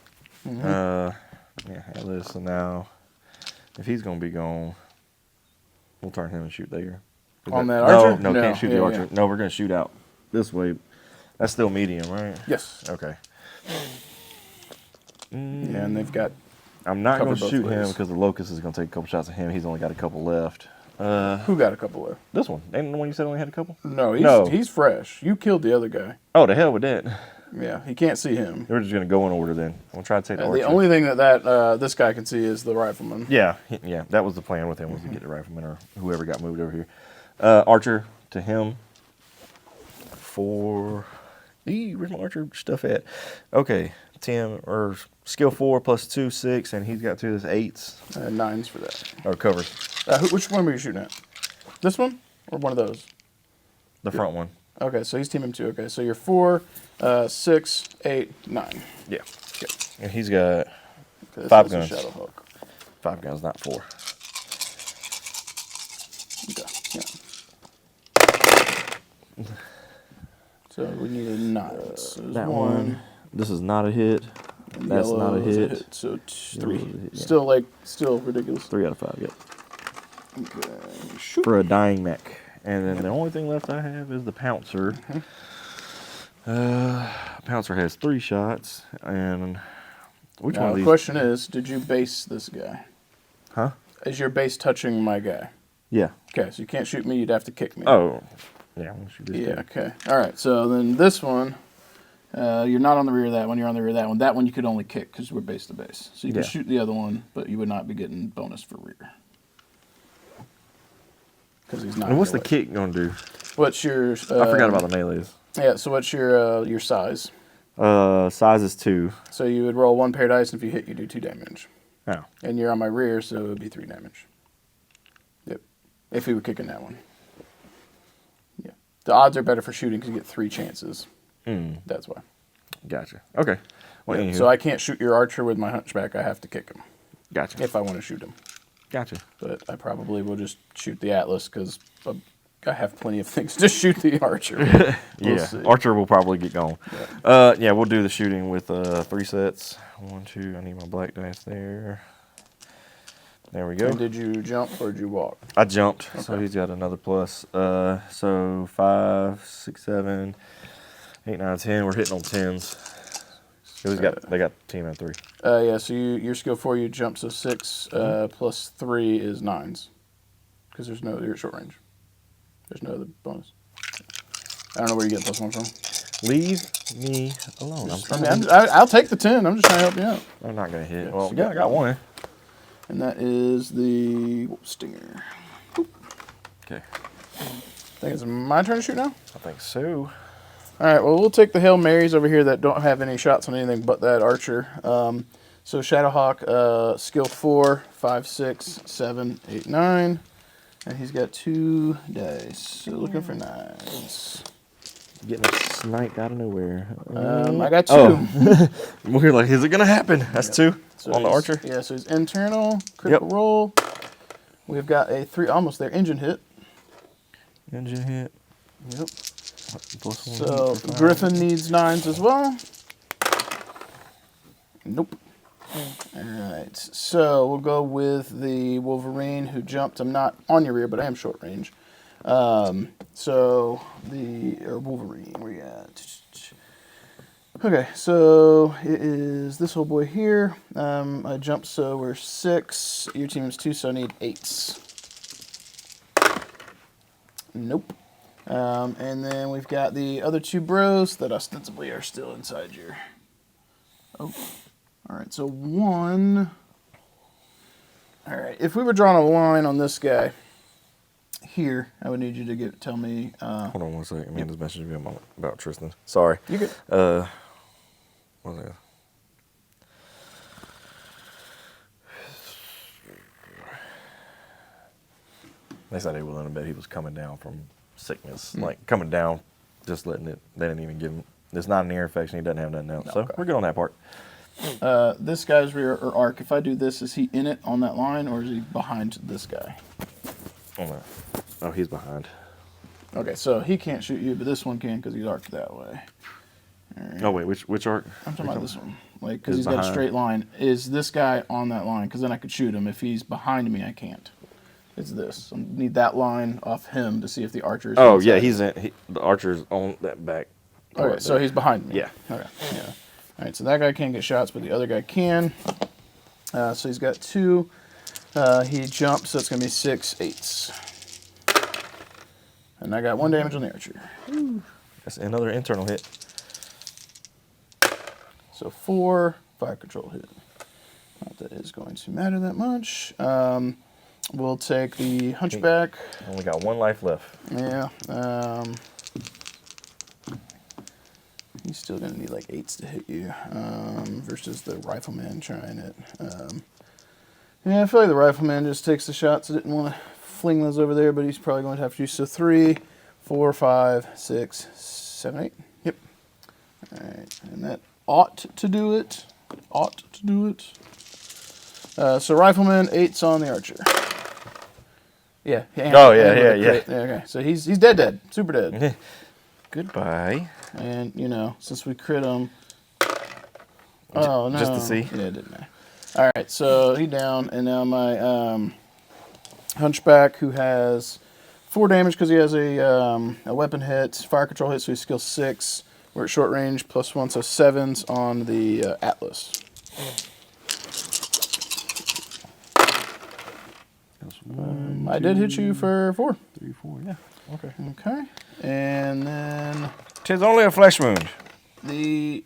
Yeah, Atlas, so now, if he's going to be gone, we'll turn him and shoot there. On that archer? No, can't shoot the Yeah, archer. yeah. No, we're going to shoot out this way. That's still medium, right? Yes. Okay. Yeah, and they've got. I'm not Cover going to both shoot him ways. because the Locust is going to take a couple shots at him. He's only got a couple left. Who got a couple left? This one. Ain't the one you said only had a couple? No, No. he's fresh. You killed the other guy. Oh, the hell with that. Yeah, he can't see him. We're just going to go in order then. I'm going to try to take the archer. The only thing that this guy can see is the rifleman. Yeah, that was the plan with him, was to get the rifleman or whoever got moved over here. Archer to him for... Where's my archer stuff at? Okay, Tim, or skill 4 plus 2, 6, and he's got 2 that's 8s. 9s for that. Or covers. Which one were you shooting at? This one or one of those? The front one. Okay, so he's teaming 2. Okay, so you're 4, 6, 8, 9. Yeah. Okay. And he's got Okay, this 5 is a guns. Shadow Hawk. 5 guns, not 4. Okay, yeah. So we need a 9. So there's That 1. one. This is not a hit. And That's yellow not a is hit. So Yellow 3. is a hit, yeah. Still ridiculous. 3 out of 5, yep. Okay. Shoot. For a dying mech. And then the only thing left I have is the Pouncer. Pouncer has 3 shots. And which one Now of the these? question is, did you base this guy? Huh? Is your base touching my guy? Yeah. Okay, so you can't shoot me. You'd have to kick me. Oh. Yeah, I'm gonna shoot this Yeah. guy. Okay. All right. So then this one, you're not on the rear of that one. You're on the rear of that one. That one you could only kick because we're base to base. So you can shoot the other one, but you would not be getting bonus for rear because he's not. And what's the kick gonna do? What's your? I forgot about the melees. Yeah. So what's your size? Size is 2. So you would roll 1 paired dice, and if you hit, you do 2 damage. Oh. And you're on my rear, so it would be 3 damage. Yep. If he were kicking that one. Yeah. The odds are better for shooting because you get 3 chances. That's why. Gotcha. Okay. Well, Yep. So I can't shoot your archer with my hunchback. I have to kick him. Gotcha. If I want to shoot him. Gotcha. But I probably will just shoot the Atlas because I have plenty of things to shoot the archer. We'll see. Archer will probably get gone. Yeah, we'll do the shooting with 3 sets. 1, 2. I need my black dice there. There we go. And did you jump or did you walk? I jumped, so he's got another plus. So 5, 6, 7, 8, 9, 10. We're hitting on 10s. So they got team at 3. Yeah. So your skill 4, you jump, so 6 plus 3 is 9s because you're at short range. There's no other bonus. I don't know where you get +1 from. Leave me alone. I'll take the 10. I'm just trying to help you out. I'm not gonna hit. Yeah, Well, so yeah, I got 1. And that is the stinger. Boop. Okay. I think it's my turn to shoot now. I think so. All right. Well, we'll take the Hail Marys over here that don't have any shots on anything but that archer. So Shadowhawk, skill 4, 5, 6, 7, 8, 9. And he's got 2 dice. So looking for 9s. Getting sniped out of nowhere. I got 2. Oh. We're like, is it gonna happen? That's 2 So on the archer. Yeah, so he's internal, critical roll. We've got a 3, almost there, engine hit. Engine hit. Yep. +1. So Griffin needs 9s as well. Nope. All right, so we'll go with the Wolverine who jumped. I'm not on your rear, but I am short range. So Wolverine, where you at? Okay, so it is this whole boy here. I jumped, so we're 6. Your team is 2, so I need 8s. Nope. And then we've got the other 2 bros that ostensibly are still inside your... Oh. All right, so 1. All right, if we were drawing a line on this guy here, I would need you to tell me. Hold on 1 second. Amanda's messaging me about Tristan. Sorry. You good? What was it? They said they were willing to bet he was coming down from sickness, like coming down, just letting it. They didn't even give him. There's not an ear infection. He doesn't have nothing else. So we're good on that part. This guy's rear or arc. If I do this, is he in it on that line, or is he behind this guy? On that. Oh, he's behind. Okay, so he can't shoot you, but this one can because he's arced that way. All right. Oh wait, which arc? I'm talking about this one, like because he's got a straight line. Is this guy on that line? Because then I could shoot him. If he's behind me, I can't. It's this. I need that line off him to see if the archer is. Oh yeah, he's in. The archer's on that back. Okay, so he's behind me. Yeah. Okay. Yeah. All right, so that guy can't get shots, but the other guy can. So he's got 2. He jumped, so it's going to be 6 8s. And I got 1 damage on the archer. That's another internal hit. So 4 fire control hit. Not that is going to matter that much. We'll take the hunchback. Only got 1 life left. Yeah. He's still going to need like 8s to hit you versus the rifleman trying it. Yeah, I feel like the rifleman just takes the shots. I didn't want to fling those over there, but he's probably going to have to do so. 3, 4, 5, 6, 7, 8. Yep. All right, and that ought to do it. Ought to do it. So rifleman, 8s on the archer. Yeah. Oh yeah. Okay, so he's dead, super dead. Goodbye. And, you know, since we crit him... Oh, no. Just to see? Yeah, it didn't matter. All right, so he down, and now my hunchback, who has 4 damage because he has a weapon hit, fire control hit, so he's skill 6. We're at short range, +1, so 7s on the Atlas. I did hit you for 4. 3, 4. Yeah. Okay. Okay. And then 'Tis only a flesh wound. the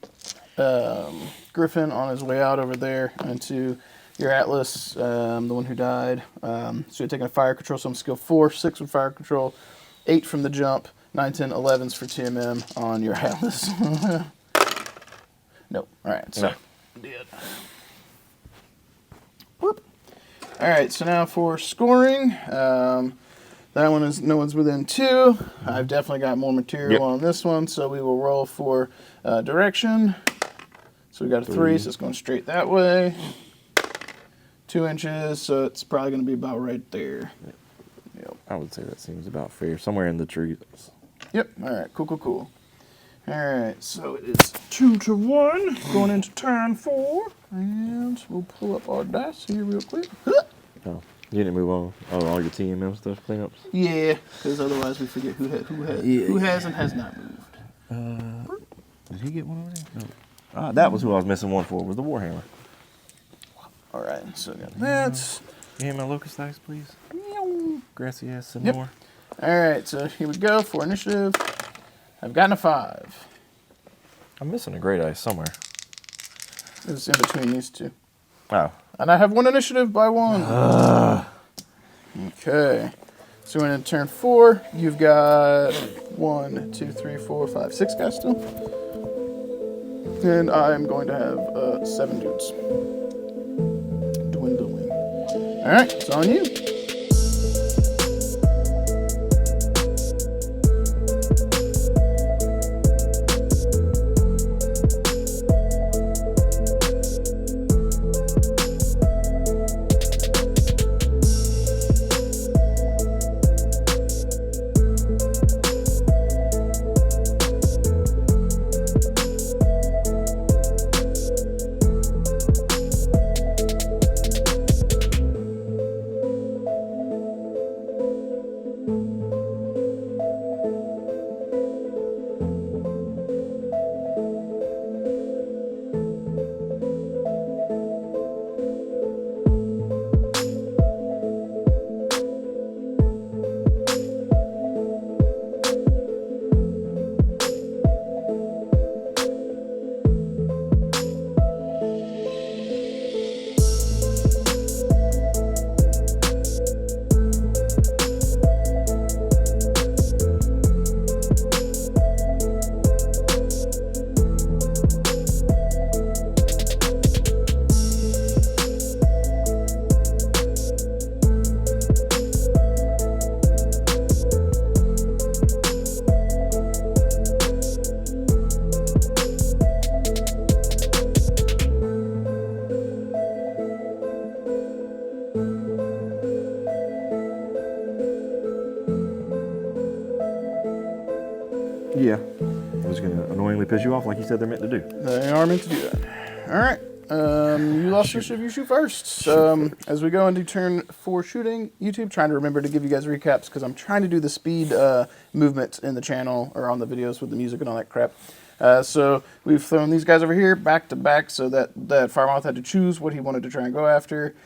Griffin on his way out over there into your Atlas, the one who died. So you're taking a fire control, so I'm skill 4, 6 with fire control, 8 from the jump, 9, 10, 11s for TMM on your Atlas. Nope. All right. So dead. Whoop. All right. So now for scoring, that one is no one's within 2. I've definitely got more material on this one, so we will roll for direction. So we got a 3, so it's going straight that way. 2 inches, so it's probably going to be about right there. Yep. I would say that seems about fair. Somewhere in the trees. Yep. All right. Cool. All right. So it is 2 to 1 going into turn 4, and we'll pull up our dice here real quick. Oh, you didn't move on. Oh, all your TMM stuff, cleanups. Yeah, because otherwise we forget who has and has not moved. Did he get one over there? No. That was who I was missing one for. Was the Warhammer. All right. So we got that. Give me my locust dice, please. Grassy ass some Yep. more. All right. So here we go for initiative. I've gotten a 5. I'm missing a great ice somewhere. It's in between these 2. Oh. And I have 1 initiative by 1. Okay. So we're in turn 4. You've got 1, 2, 3, 4, 5, 6 guys still. And I'm going to have 7 dudes. Dwindling. All right. It's on you. Yeah. I was going to annoyingly piss you off like you said they're meant to do. They are meant to do that. All right. You lost initiative. You shoot first. As we go into turn 4 shooting, YouTube, trying to remember to give you guys recaps because I'm trying to do the speed movement in the channel or on the videos with the music and all that crap. So we've thrown these guys over here back to back so that Firemoth had to choose what he wanted to try and go after.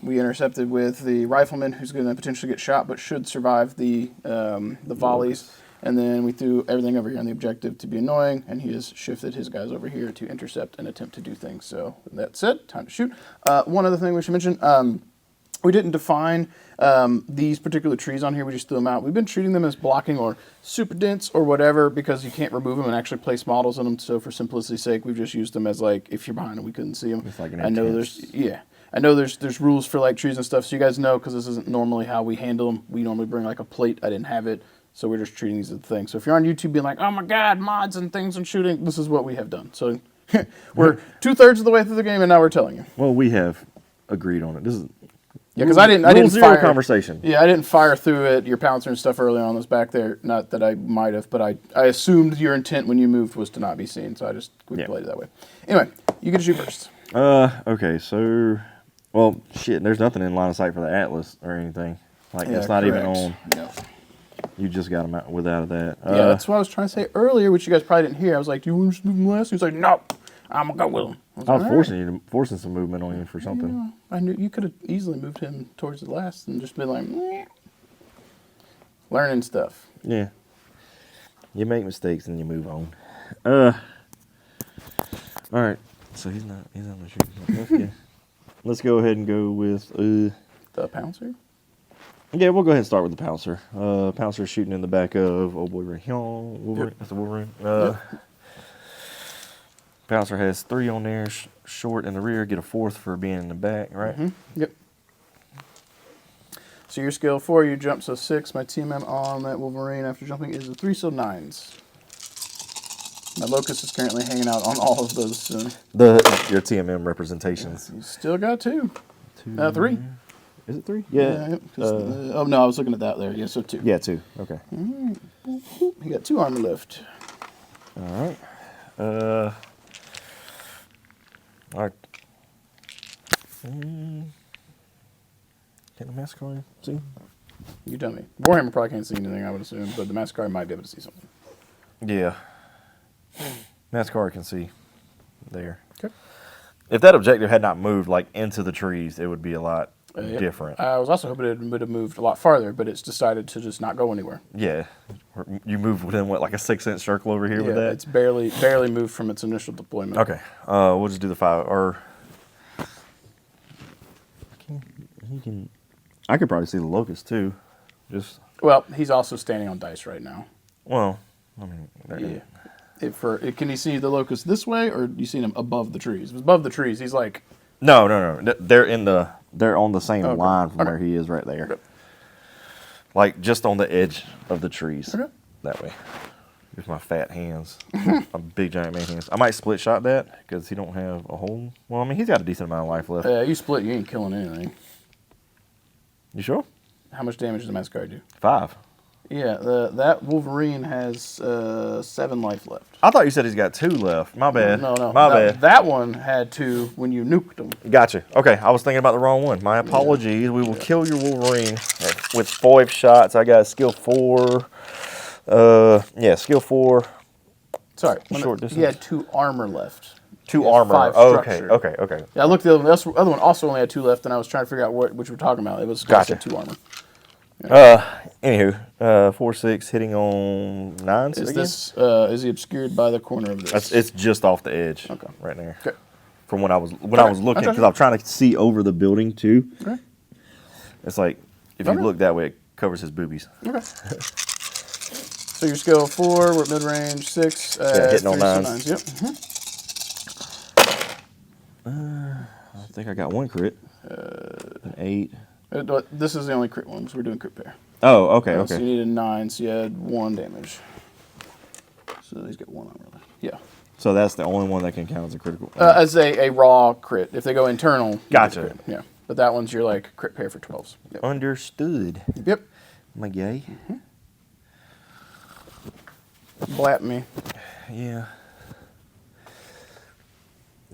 We intercepted with the rifleman who's going to potentially get shot but should survive the volleys. And then we threw everything over here on the objective to be annoying, and he has shifted his guys over here to intercept and attempt to do things. So that's it. Time to shoot. One other thing we should mention, we didn't define these particular trees on here. We just threw them out. We've been treating them as blocking or super dense or whatever because you can't remove them and actually place models in them. So for simplicity's sake, we've just used them as like, if you're behind them, we couldn't see them. It's like an I know there's rules for like trees and stuff, so you guys know because this isn't normally how we handle them. We normally bring like a plate. I didn't have it. So we're just treating these as a thing. So if you're on YouTube being like, oh my God, mods and things and shooting, this is what we have done. So we're 2/3 of the way through the game and now we're telling you. Well, we have agreed on it. This is because I didn't zero fire conversation. Yeah, I didn't fire through it. Your pouncer and stuff earlier on was back there. Not that I might have, but I assumed your intent when you moved was to not be seen. So I just played it that way. Anyway, you get to shoot first. Okay, so well, shit. There's nothing in line of sight for the Atlas or anything. Like it's not even on. No. You just got him out without that. Yeah, that's what I was trying to say earlier, which you guys probably didn't hear. I was like, do you want to do them last? He was like, no. I'm gonna go with him. I was forcing some movement on you for something. Yeah, I knew you could have easily moved him towards the last and just been like, meh. Learning stuff. Yeah. You make mistakes and you move on. All right. So he's not the shooting. Let's go ahead and go with The Pouncer? yeah, we'll go ahead and start with the Pouncer. Pouncer shooting in the back of Wolverine. Yep. That's the Wolverine. Yep. Pouncer has 3 on there, short in the rear, get a 4th for being in the back, right? Yep. So your skill 4, you jump, so 6. My TMM on that Wolverine after jumping is a 3, so 9s. My Locust is currently hanging out on all of those. Your TMM representations. You still got 2. 3. Is it 3? Yeah. Yep, oh no, I was looking at that there. Yeah, so 2. Yeah, 2. Okay. You got 2 armor left. All right. All right. Can the Masquerade see? You tell me. Warhammer probably can't see anything, I would assume, but the Masquerade might be able to see something. Yeah. Masquerade can see there. Okay. If that objective had not moved like into the trees, it would be a lot different. I was also hoping it would have moved a lot farther, but it's decided to just not go anywhere. Yeah. You moved within what, like a 6-inch circle over here with that? It's barely moved from its initial deployment. Okay. We'll just do the 5 or I could probably see the Locust too. Well, he's also standing on dice right now. Well, I mean, Can you see the Locust this way, or you see him above the trees? If it's above the trees, he's like... No. They're on the same line from where he is right there. Okay. Like just on the edge of the trees. Okay. That way. With my fat hands. My big giant man hands. I might split shot that because he don't have a hole. Well, I mean, he's got a decent amount of life left. Yeah, you split, you ain't killing anything. You sure? How much damage does the Masquerade do? 5. Yeah, that Wolverine has 7 life left. I thought you said he's got 2 left. My bad. No. My bad. That one had 2 when you nuked him. Gotcha. Okay, I was thinking about the wrong one. My apologies. We will kill your Wolverine with 5 shots. I got skill 4. Skill 4. Sorry, Short distance. he had 2 armor left. 2 He has armor. 5 Okay. structure. Yeah, I looked at the other one also only had 2 left, and I was trying to figure out which we're talking about. It was Gotcha. 2 armor. Anywho, 4, 6 hitting on 9s. Is he obscured by the corner of this? It's just off the edge. Okay. Right there. Okay. From when I was looking, because I'm trying to see over the building too. Okay. It's like if you look that way, it covers his boobies. Okay. So your skill 4, we're at mid range. 6. Hitting on 9s. 9s. Yep. I think I got 1 crit. An 8. This is the only crit one, because we're doing crit pair. Oh, okay. So you needed 9, so you had 1 damage. So he's got 1 armor left. Yeah. So that's the only one that can count as a critical. As a raw crit. If they go internal, you Gotcha. get crit. Yeah. But that one's your like crit pair for 12s. Yep. Understood. Yep. Am I gay? Blap me. Yeah.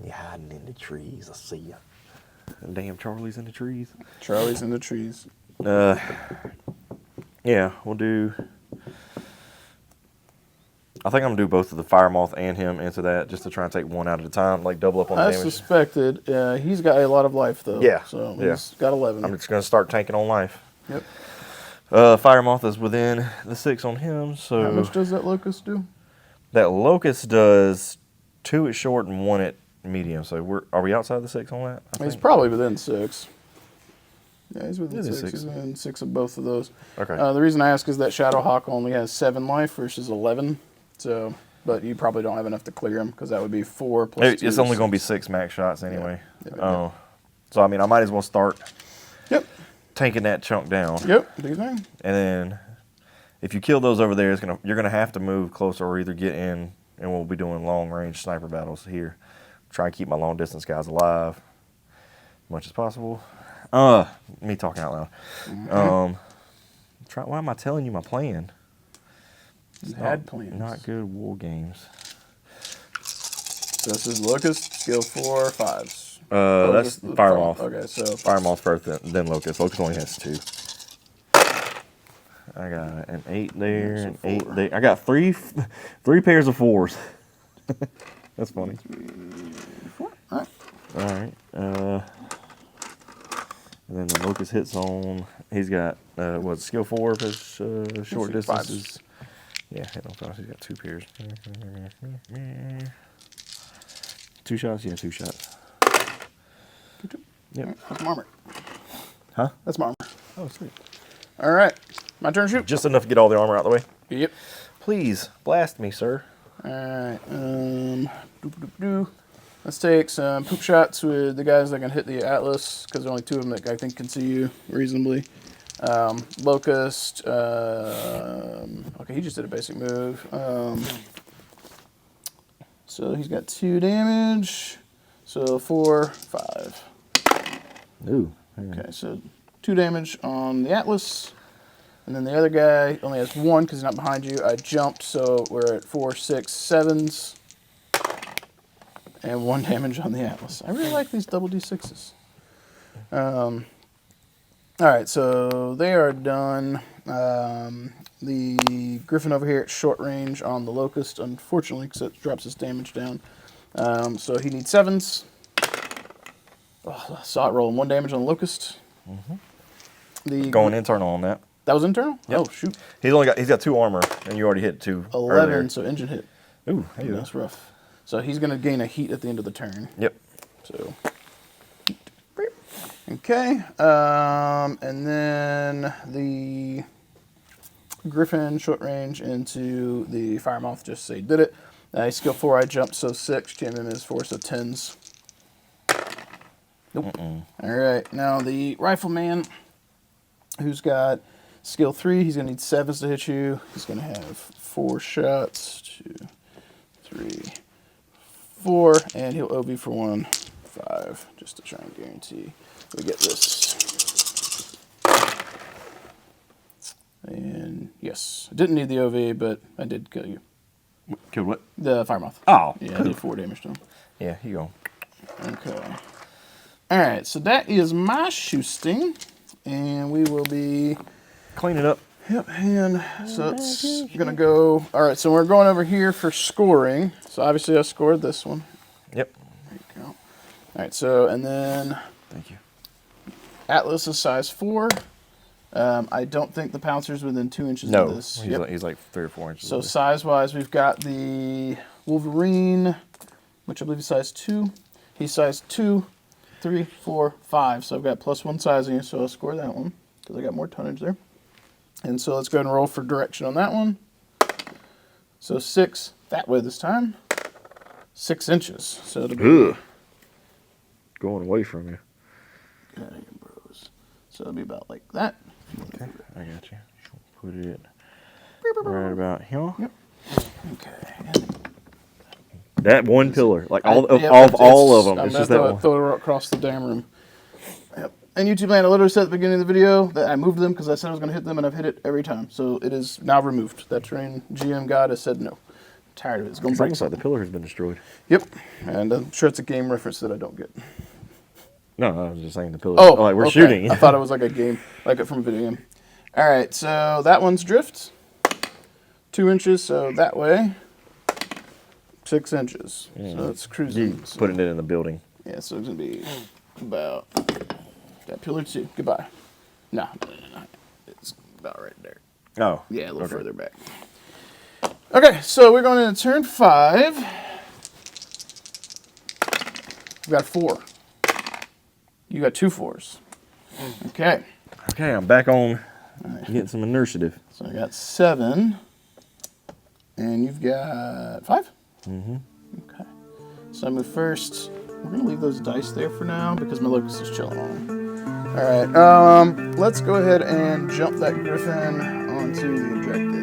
You hiding in the trees. I see you. Damn, Charlie's in the trees. Charlie's in the trees. Yeah, we'll do. I think I'm gonna do both of the Fire Moth and him into that, just to try and take one out at a time, like double up on the I damage. suspected. He's got a lot of life though. Yeah. So Yeah. he's got 11. I'm just gonna start tanking on life. Yep. Fire Moth is within the 6 on him, so How much does that Locust do? that Locust does 2 at short and 1 at medium. So are we outside the 6 on that? He's probably within 6. Yeah, he's within It is 6. 6. He's within 6 of both of those. Okay. The reason I ask is that Shadowhawk only has 7 life versus 11. So, but you probably don't have enough to clear him because that would be 4 plus 2. It's only going to be 6 max shots anyway. Yeah. So I mean, I might as well start Yep. tanking that chunk down. Yep. Do you think? And then if you kill those over there, you're gonna have to move closer or either get in, and we'll be doing long range sniper battles here. Try and keep my long distance guys alive as much as possible. Me talking out loud. Why am I telling you my plan? Had plans. Not good war games. So this is Locust, skill 4, 5s. That's Fire Moth. Okay, so Fire Moth first, then Locust. Locust only has 2. I got an 8 there, an 8 there. I got three pairs of 4s. That's funny. 3, 4. All right. All right. And then the Locust hits on. He's got skill 4 of his short distances. Yeah, hit on 5. He's got 2 pairs. 2 shots. Yeah, 2 shots. Yep. Right, that's my armor. Huh? That's my armor. Oh, sweet. All right. My turn to shoot. Just enough to get all the armor out of the way. Yep. Please blast me, sir. All right. Let's take some poop shots with the guys that can hit the Atlas, because there are only 2 of them that I think can see you reasonably. Locust. Okay, he just did a basic move. So he's got 2 damage. So 4, 5. Ooh. Okay, so 2 damage on the Atlas. And then the other guy only has 1 because he's not behind you. I jumped, so we're at 4, 6, 7s. And 1 damage on the Atlas. I really like these double D6s. All right, so they are done. The Griffin over here at short range on the Locust, unfortunately, because it drops his damage down. So he needs 7s. Oh, saw it rolling 1 damage on the Locust. Going internal on that. That was internal? Yep. Oh, shoot. He's got 2 armor, and you already hit 2 11, earlier. so engine hit. Ooh, hey, That's rough. So he's going to gain a heat at the end of the turn. Yep. So, okay. And then the Griffin short range into the Firemouth, just say did it. Skill 4, I jumped, so 6. GMM is 4, so 10s. Nope. All right. Now the Rifleman, who's got skill 3, he's going to need 7s to hit you. He's going to have 4 shots. 2, 3, 4, and he'll OB for 1, 5, just to try and guarantee we get this. And yes, I didn't need the OV, but I did kill you. Killed what? The Firemouth. Oh. Yeah, I did 4 damage to him. Yeah, you go. Okay. All right, so that is my shooting, and we will be Clean it up. Yep, and so it's going to go. All right, so we're going over here for scoring. So obviously I scored this one. Yep. There you go. All right, so, and then Thank you. Atlas is size 4. I don't think the Pouncer's within 2 inches No, of this. he's like 3 or 4 inches. So size-wise, we've got the Wolverine, which I believe is size 2. He's size 2, 3, 4, 5. So I've got +1 sizing, so I'll score that one because I got more tonnage there. And so let's go ahead and roll for direction on that one. So 6 that way this time. 6 inches. So it'll be going away from you. Get out of here, bros. So it'll be about like that. Okay, I got you. Put it right about here. Yep. Okay. That one pillar, like all of them. I'm It's just that one. throw it across the damn room. Yep. And YouTube land, I literally said at the beginning of the video that I moved them because I said I was going to hit them, and I've hit it every time. So it is now removed. That terrain GM God has said no. I'm tired of it. It's going to break. Almost like the pillar has been destroyed. Yep. And I'm sure it's a game reference that I don't get. No, I was just saying the pillar. Oh, like we're okay. shooting. I thought it was like a game, like it from a video game. All right, so that one's drift. 2 inches, so that way. 6 inches. Yeah. So it's cruising. You putting it in the building. Yeah, so it's going to be about that pillar 2. Goodbye. No. It's about right there. Oh. Yeah, a little further back. Okay, so we're going into turn 5. We've got 4. You got 2 4s. Okay. Okay, I'm back on getting some initiative. So I got 7. And you've got 5? Mm-hmm. Okay. So I move first. We're going to leave those dice there for now because my Locust is chilling on them. All right. Let's go ahead and jump that Griffin onto the objective.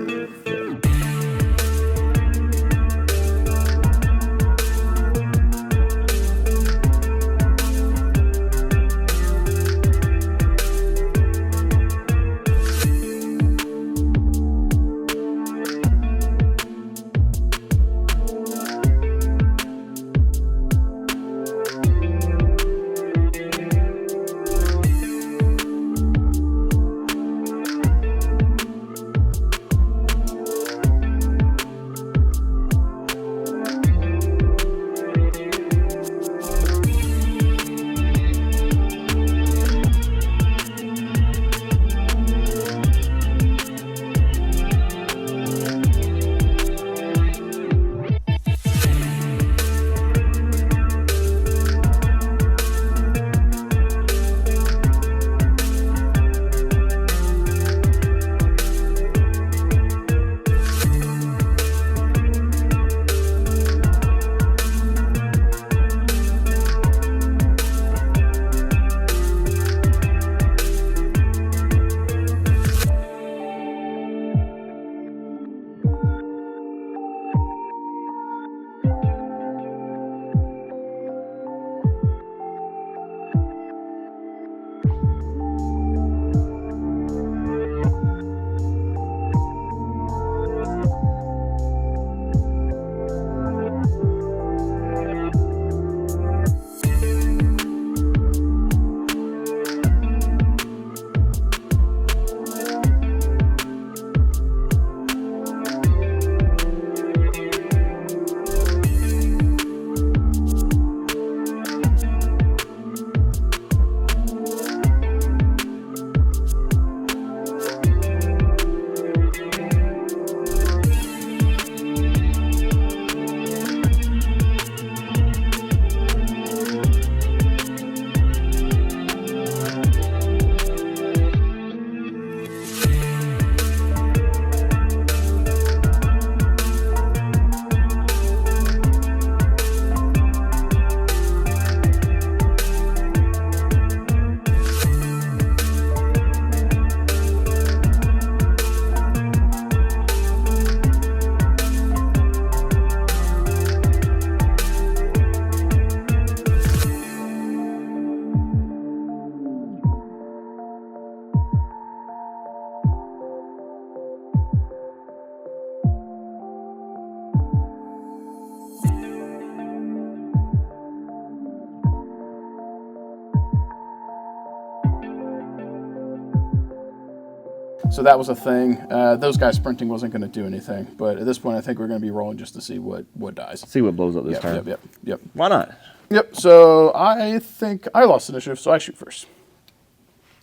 So that was a thing. Those guys sprinting wasn't going to do anything. But at this point, I think we're going to be rolling just to see what dies. See what blows up this turn. Yep. Why not? Yep, so I think I lost initiative, so I shoot first.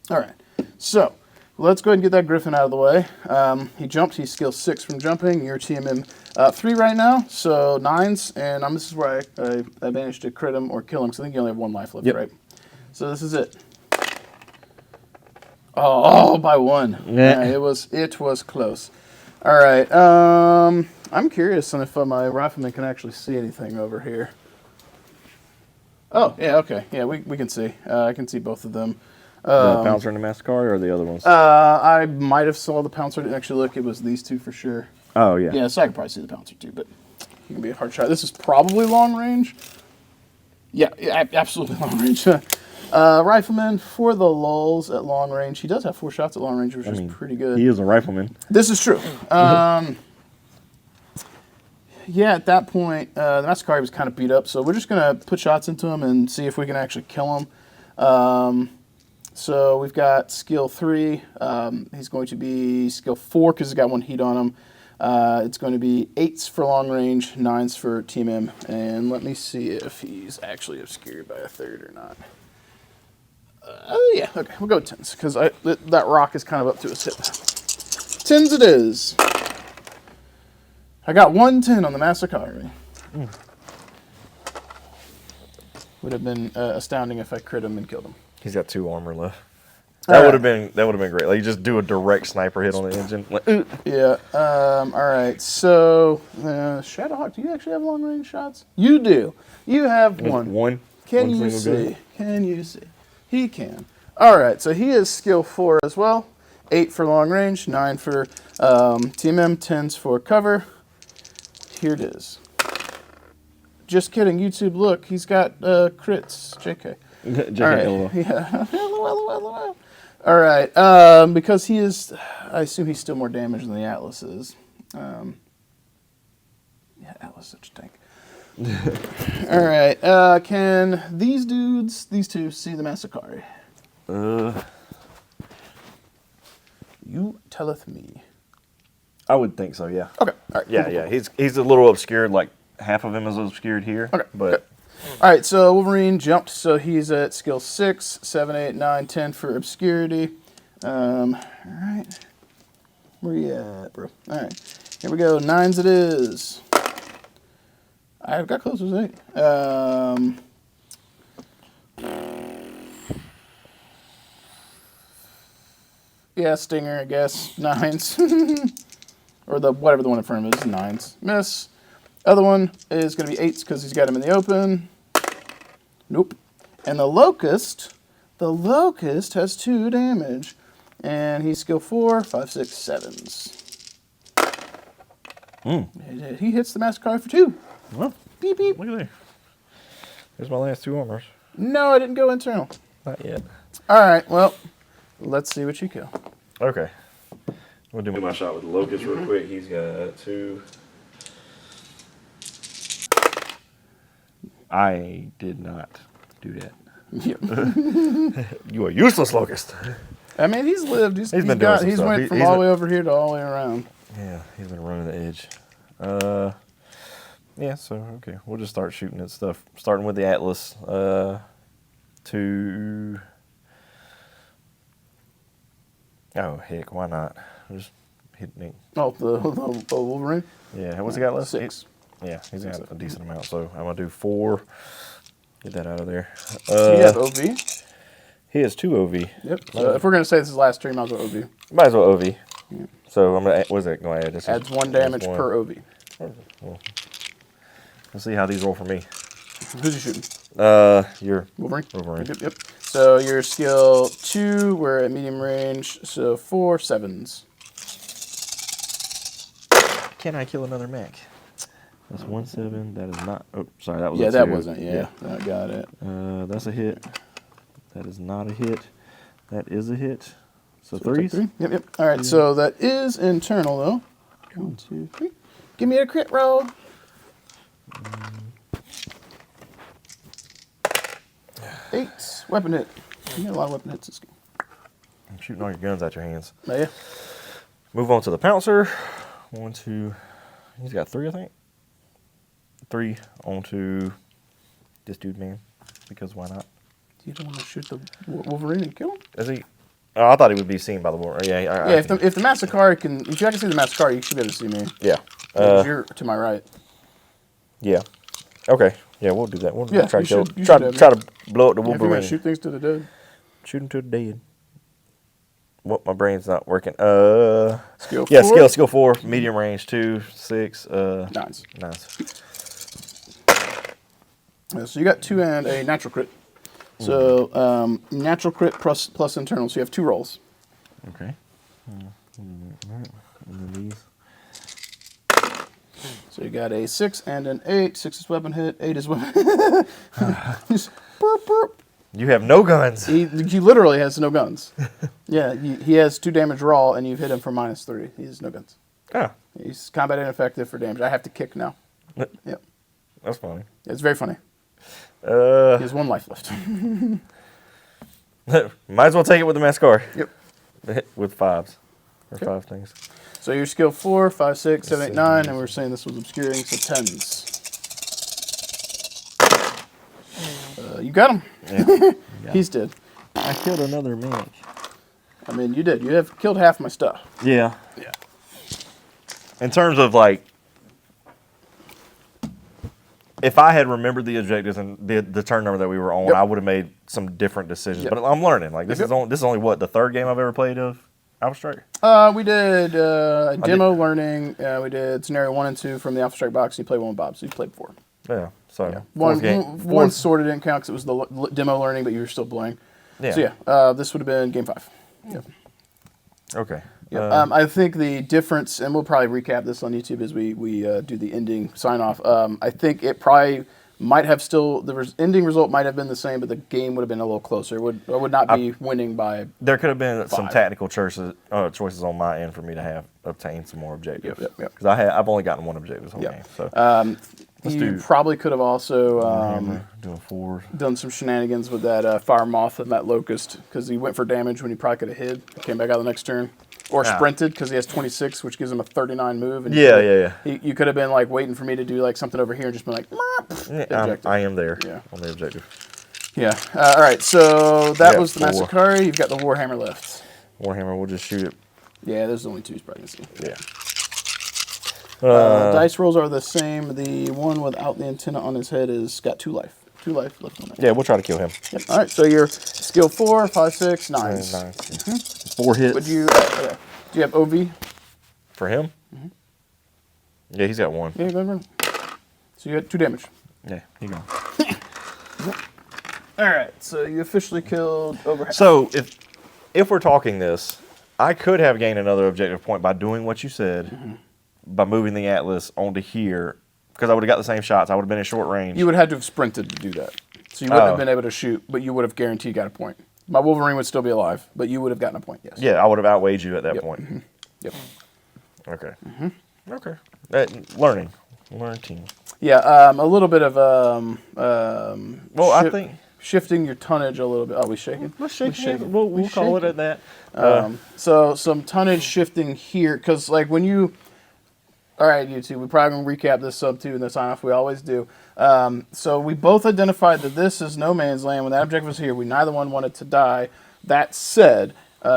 All right, so let's go ahead and get that Griffin out of the way. He jumped. He's skill 6 from jumping. You're TMM 3 right now, so 9s. And this is where I managed to crit him or kill him, because I think you only have 1 life left, right? So this is it. Oh, by 1. Yeah. It was close. All right, I'm curious on if my rifleman can actually see anything over here. Oh, yeah, okay. Yeah, we can see. I can see both of them. The Pouncer and the Mastercard, or the other ones? I might have saw the Pouncer. I didn't actually look. It was these two for sure. Oh, yeah. Yeah, so I could probably see the Pouncer too, but it can be a hard shot. This is probably long range. Yeah, absolutely long range. Rifleman for the lulls at long range. He does have 4 shots at long range, which is pretty good. He is a rifleman. This is true. Yeah, at that point, the Mastercard was kind of beat up, so we're just going to put shots into him and see if we can actually kill him. So we've got skill 3. He's going to be skill 4 because he's got 1 heat on him. It's going to be 8s for long range, 9s for Team M. And let me see if he's actually obscured by a 3rd or not. Yeah, okay, we'll go with 10s because that rock is kind of up to his hip. 10s it is. I got 110 on the Mastercard. Would have been astounding if I crit him and killed him. He's got 2 armor left. That would have been great. Like, you just do a direct sniper hit on the engine. Like, yeah. All right. So, Shadowhawk, do you actually have long range shots? You do. You have 1. 1. Can you see? Can you see? He can. All right. So he is skill 4 as well. 8 for long range, 9 for Team M, 10s for cover. Here it is. Just kidding, YouTube. Look, he's got crits. JK. JK. All right. Yeah. LOL. All right. Because he is, I assume he's still more damaged than the Atlas is. Yeah, Atlas is such a tank. All right. Can these two, see the Massacre? You telleth me. I would think so, yeah. Okay. All right. Yeah. He's a little obscured. Like, half of him is obscured here. Okay. But okay. All right, so Wolverine jumped, so he's at skill 6, 7, 8, 9, 10 for obscurity. All right. Where you at, bro? All right. Here we go. 9s it is. I got close to 8. Yeah, Stinger, I guess. 9s. Or whatever the one in front of him is. 9s. Miss. Other one is going to be 8s because he's got him in the open. Nope. And the Locust has 2 damage. And he's skill 4, 5, 6, 7s. He hits the Mastercard for 2. Well, beep, beep. Look at there. There's my last 2 armors. No, I didn't go internal. Not yet. All right, well, let's see what you kill. Okay. I'm going to do my shot with the Locust real quick. He's got 2. I did not do that. Yep. You are useless, Locust. I mean, he's lived. He's been doing some he's stuff. went from all the way over here to all the way around. Yeah, he's been running the edge. Yeah, so, okay. We'll just start shooting at stuff. Starting with the Atlas. To... Oh, heck, why not? Just hit me. Oh, the Wolverine? Yeah, what's he got left? 6. Yeah, he's got a decent amount, so I'm going to do 4. Get that out of there. You have OV? He has 2 OV. Yep. So if we're going to say this is the last stream, might as well OV. Might as well OV. Yeah. So I'm going to, what is it going to add? This adds 1 damage per OV. Well, let's see how these roll for me. Who's he shooting? You're Wolverine. Yep. So your skill 2, we're at medium range, so 4 7s. Can I kill another mech? That's 1 7. That is not. Oh, sorry, that was. Yeah, a 2. that wasn't. Yeah, I got it. That's a hit. That is not a hit. That is a hit. So 3s. 3. Yep. All right. Yeah. So that is internal though. 1, 2, 3. Give me a crit roll. 8 weapon hit. You got a lot of weapon hits this game. I'm shooting all your guns out your hands. Oh, yeah. Move on to the Pouncer. 1, 2. He's got 3, I think. 3 onto this dude, man. Because why not? You don't want to shoot the Wolverine and kill him? Is he? Oh, I thought he would be seen by the Wolverine. Yeah, yeah. If the Massacre can, if you can see the Massacre, you should be able to see me. Yeah. You're to my right. Yeah. Okay. Yeah, we'll do that. We'll yeah, try to blow up the Wolverine. If you want to shoot things to the dead. Shoot him to the dead. What? My brain's not working. Skill 4. Yeah, skill 4. Medium range 2, 6. Nines. So you got 2 and a natural crit. So natural crit plus internal. So you have 2 rolls. Okay. So you got a 6 and an 8. 6 is weapon hit. 8 is weapon. Just burp, burp. You have no guns. He literally has no guns. Yeah, he has 2 damage raw, and you've hit him for -3. He has no guns. Ah. He's combat ineffective for damage. I have to kick now. Yep. That's funny. It's very funny. He has 1 life left. Might as well take it with the Mascar. Yep. With 5s. Or 5 things. So your skill 4, 5, 6, 7, 8, 9, and we were saying this was obscuring, so 10s. You got him. Yeah. He's dead. I killed another mage. I mean, you did. You have killed half my stuff. Yeah. Yeah. In terms of like, if I had remembered the objectives and the turn number that we were on, Yep. I would have made some different decisions. Yep. But I'm learning. Like this Yep. is only what, the 3rd game I've ever played of Alphastrike? We did demo learning. We did scenario 1 and 2 from the Alphastrike box. You played 1 with Bob, so you played 4. Yeah. So Yeah. fourth One sort of didn't count because it was the demo learning, but you were still playing. Yeah. So yeah, this would have been game 5. Yep. Okay. Yep. I think the difference, and we'll probably recap this on YouTube as we do the ending sign off. I think it probably might have still the ending result might have been the same, but the game would have been a little closer. I would not be winning by. There could have been 5. Some tactical choices on my end for me to have obtained some more objectives. Yep. Because I've only gotten 1 objective this whole game. So you probably could have also doing 4. done some shenanigans with that fire moth and that locust because he went for damage when he probably could have hid. Came back out the next turn. Or sprinted because he has 26, which gives him a 39 move. And you could have been like waiting for me to do like something over here and just been like, I am there on the objective. Yeah. All right. So that was the 4. Massacre. You've got the Warhammer left. Warhammer, we'll just shoot it. Yeah, there's only 2 probably gonna see. Yeah. Dice rolls are the same. The one without the antenna on his head is got 2 life. 2 life left on it. Yeah, we'll try to kill him. Yep. All right. So your skill 4, 5, 6, 9s. 4 hits. Would you? Do you have OV? For him? Mm-hmm. Yeah, he's got 1. Yeah, go ahead. So you had 2 damage. Yeah, he gone. All right. So you officially killed over half. So if we're talking this, I could have gained another objective point by doing what you said, by moving the Atlas onto here, because I would have got the same shots. I would have been in short range. You would have had to have sprinted to do that. So you wouldn't have been able to shoot, but you would have guaranteed got a point. My Wolverine would still be alive, but you would have gotten a point, yes. Yeah, I would have outweighed you at that point. Mm-hmm. Yep. Okay. Okay. Learning. Yeah, a little bit of I think shifting your tonnage a little bit. Oh, we shaking? Let's shake it. We'll call it at that. So some tonnage shifting here, because like when you... All right, YouTube, we're probably going to recap this sub too in the sign-off. We always do. So we both identified that this is no man's land. When that objective was here, we neither one wanted to die. That said,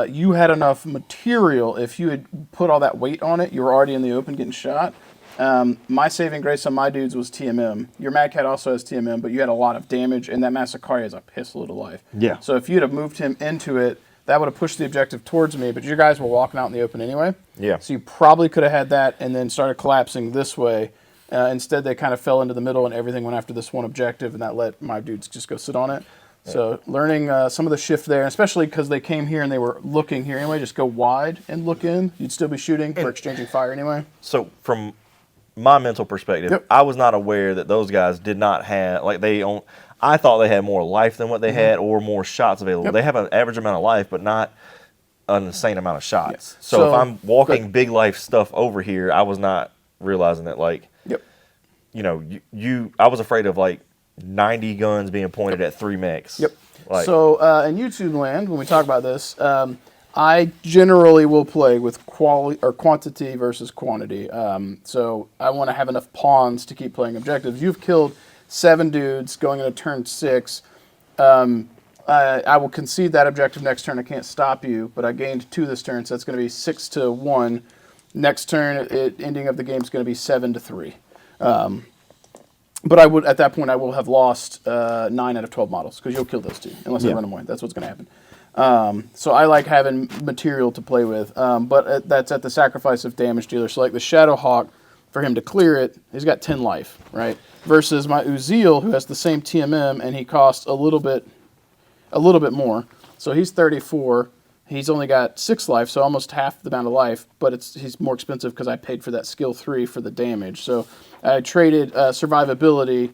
you had enough material. If you had put all that weight on it, you were already in the open getting shot. My saving grace on my dudes was TMM. Your Mad Cat also has TMM, but you had a lot of damage, and that Massacre has a piss load of life. Yeah. So if you'd have moved him into it, that would have pushed the objective towards me, but your guys were walking out in the open anyway. Yeah. So you probably could have had that and then started collapsing this way. Instead, they kind of fell into the middle and everything went after this one objective, and that let my dudes just go sit on it. Yeah. So learning some of the shift there, especially because they came here and they were looking here anyway, just go wide and look in. You'd still be shooting or exchanging fire anyway. So from my mental perspective, I was not aware that those guys did not have, I thought they had more life than what they had or more shots available. They have an average amount of life, but not an insane amount of shots. So if I'm walking big life stuff over here, I was not realizing that, I was afraid of 90 guns being pointed at 3 mechs. So in YouTube land, when we talk about this, I generally will play with quality or quantity versus quantity. So I want to have enough pawns to keep playing objectives. You've killed 7 dudes going into turn 6. I will concede that objective next turn. I can't stop you, but I gained 2 this turn, so that's going to be 6-1. Next turn, ending of the game is going to be 7-3. But I would, at that point, I will have lost 9 out of 12 models because you'll kill those 2 unless I run them away. That's what's going to happen. So I like having material to play with, but that's at the sacrifice of damage dealer. So like the Shadowhawk, for him to clear it, he's got 10 life, right? Versus my Uzil, who has the same TMM and he costs a little bit more. So he's 34. He's only got 6 life, so almost half the amount of life, but he's more expensive because I paid for that skill 3 for the damage. So I traded survivability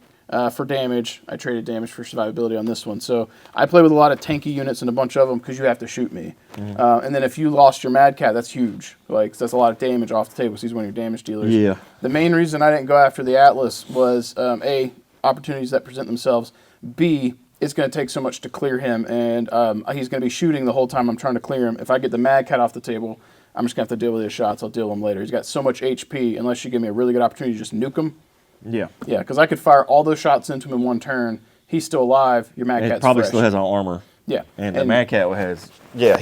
for damage. I traded damage for survivability on this one. So I play with a lot of tanky units and a bunch of them because you have to shoot me. And then if you lost your Mad Cat, that's huge. Like, that's a lot of damage off the table because he's one of your damage dealers. Yeah. The main reason I didn't go after the Atlas was, A, opportunities that present themselves. B, it's going to take so much to clear him, and he's going to be shooting the whole time I'm trying to clear him. If I get the Mad Cat off the table, I'm just going to have to deal with his shots. I'll deal with him later. He's got so much HP, unless you give me a really good opportunity to just nuke him. Yeah. Yeah, because I could fire all those shots into him in one turn. He's still alive. Your Mad Cat's It probably fresh. still has on armor. Yeah. And the Mad Cat has... Yeah,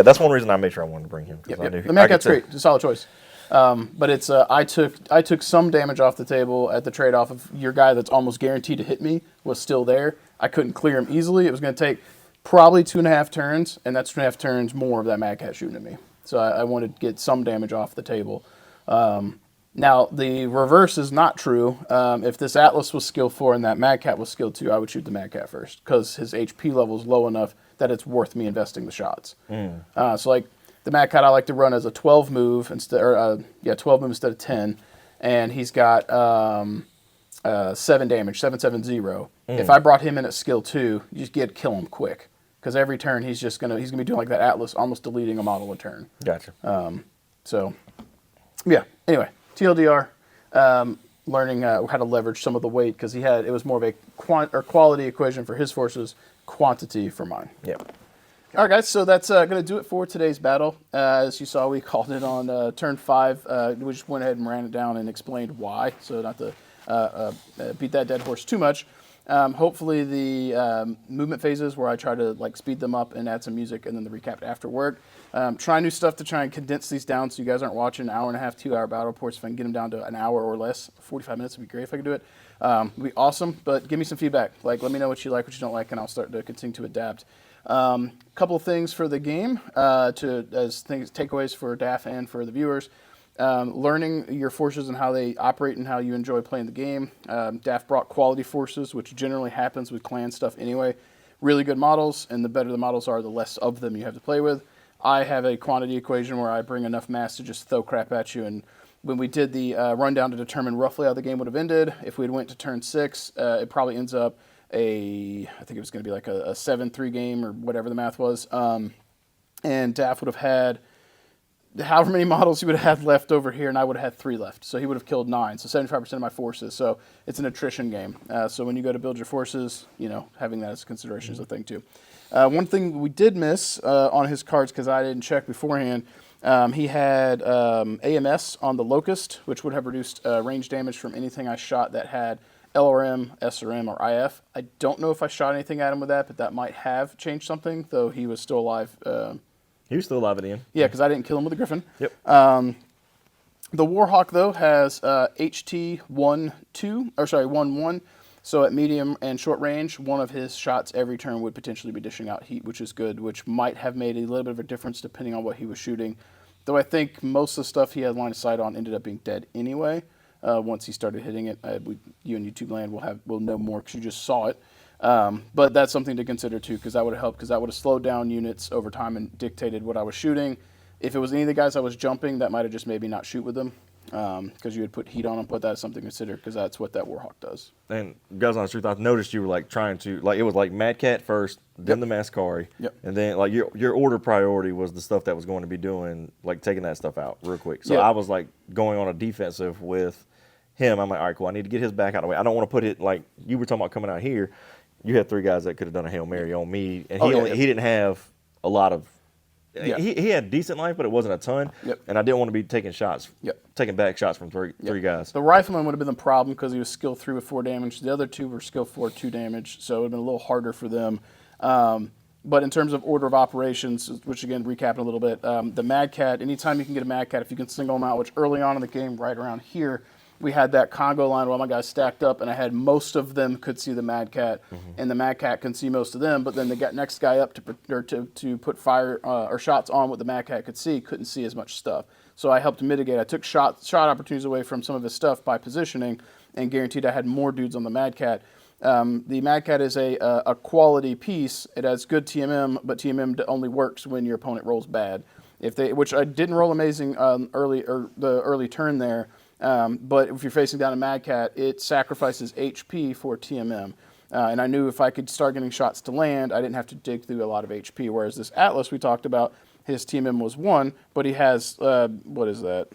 that's one reason I made sure I wanted to bring him. Yep. I knew The Mad Cat's great. It's a solid choice. But it's I took some damage off the table at the trade-off of your guy that's almost guaranteed to hit me was still there. I couldn't clear him easily. It was going to take probably 2.5 turns, and that's 2.5 turns more of that Mad Cat shooting at me. So I wanted to get some damage off the table. Now, the reverse is not true. If this Atlas was skill 4 and that Mad Cat was skill 2, I would shoot the Mad Cat first because his HP level is low enough that it's worth me investing the shots. So like the Mad Cat I like to run as a 12 move instead, 12 move instead of 10, and he's got 7 damage, 770. If I brought him in at skill 2, you just get to kill him quick because every turn he's gonna be doing like that Atlas, almost deleting a model a turn. Gotcha. So yeah. Anyway, TLDR, learning how to leverage some of the weight because it was more of a quality equation for his forces, quantity for mine. Yep. All right, guys, so that's going to do it for today's battle. As you saw, we called it on turn 5. We just went ahead and ran it down and explained why, so not to beat that dead horse too much. Hopefully the movement phases where I try to speed them up and add some music and then the recap after work. Try new stuff to try and condense these down so you guys aren't watching an hour and a half, 2-hour battle reports. If I can get them down to an hour or less, 45 minutes would be great if I could do it. It'd be awesome, but give me some feedback. Let me know what you like, what you don't like, and I'll start to continue to adapt. Couple of things for the game takeaways for Daff and for the viewers. Learning your forces and how they operate and how you enjoy playing the game. Daff brought quality forces, which generally happens with clan stuff anyway. Really good models, and the better the models are, the less of them you have to play with. I have a quantity equation where I bring enough mass to just throw crap at you, and when we did the rundown to determine roughly how the game would have ended, if we went to turn 6, it probably ends up I think it was going to be like a 7-3 game or whatever the math was. And Daff would have had however many models he would have had left over here, and I would have had 3 left. So he would have killed 9, so 75% of my forces. So it's an attrition game. So when you go to build your forces, having that as a consideration is a thing too. One thing we did miss on his cards, because I didn't check beforehand, he had AMS on the Locust, which would have reduced range damage from anything I shot that had LRM, SRM, or IF. I don't know if I shot anything at him with that, but that might have changed something, though he was still alive. He was still alive at the end. Yeah, because I didn't kill him with the Griffin. Yep. The Warhawk, though, has HT 1-1. So at medium and short range, one of his shots every turn would potentially be dishing out heat, which is good, which might have made a little bit of a difference depending on what he was shooting. Though I think most of the stuff he had line of sight on ended up being dead anyway. Once he started hitting it, you and YouTube land will know more because you just saw it. But that's something to consider too, because that would have helped, because that would have slowed down units over time and dictated what I was shooting. If it was any of the guys I was jumping, that might have just maybe not shoot with them, because you would put heat on them. But that's something to consider, because that's what that Warhawk does. And guys, on the truth, I've noticed you were trying to it was Mad Cat first, then the Mascari, and then your order priority was the stuff that was going to be doing taking that stuff out real quick. So I was going on a defensive with him. I'm like, all right, cool. I need to get his back out of the way. I don't want to put it you were talking about coming out here. You had 3 guys that could have done a Hail Mary on me, and he didn't have a lot of Yeah. He had decent life, but it wasn't a ton. Yep. And I didn't want to be taking Yep. back shots from three guys. The rifleman would have been the problem because he was skill 3 with 4 damage. The other 2 were skill 4, 2 damage, so it would have been a little harder for them. But in terms of order of operations, which again, recapping a little bit, the Mad Cat, anytime you can get a Mad Cat, if you can single them out, which early on in the game, right around here, we had that Congo line where all my guys stacked up, and I had most of them could see the Mad Cat, and the Mad Cat can see most of them, but then the next guy up to put fire or shots on what the Mad Cat could see, couldn't see as much stuff. So I helped mitigate. I took shot opportunities away from some of his stuff by positioning and guaranteed I had more dudes on the Mad Cat. The Mad Cat is a quality piece. It has good TMM, but TMM only works when your opponent rolls bad. Which I didn't roll amazing the early turn there, but if you're facing down a Mad Cat, it sacrifices HP for TMM. And I knew if I could start getting shots to land, I didn't have to dig through a lot of HP. Whereas this Atlas we talked about, his TMM was 1, but he has, what is that?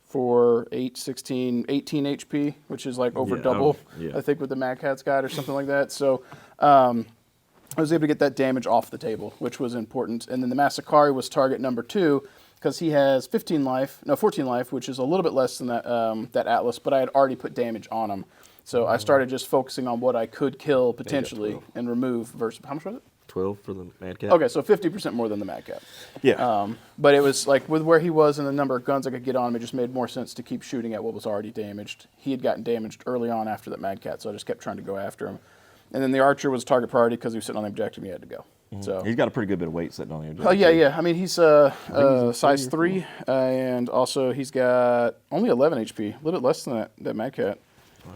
4, 8, 16, 18 HP, which is like over double, I think, with the Mad Cat's got or something like that. So I was able to get that damage off the table, which was important. And then the Masakari was target number 2 because he has 14 life, which is a little bit less than that Atlas, but I had already put damage on him. So I started just focusing on what I could kill potentially and remove versus, how much was it? 12 for the Mad Cat. Okay, so 50% more than the Mad Cat. Yeah. But it was like with where he was and the number of guns I could get on him, it just made more sense to keep shooting at what was already damaged. He had gotten damaged early on after that Mad Cat, so I just kept trying to go after him. And then the Archer was target priority because he was sitting on the objective and he had to go. So he's got a pretty good bit of weight sitting on the objective. Oh, yeah. I mean, he's size 3, and also he's got only 11 HP, a little bit less than that Mad Cat.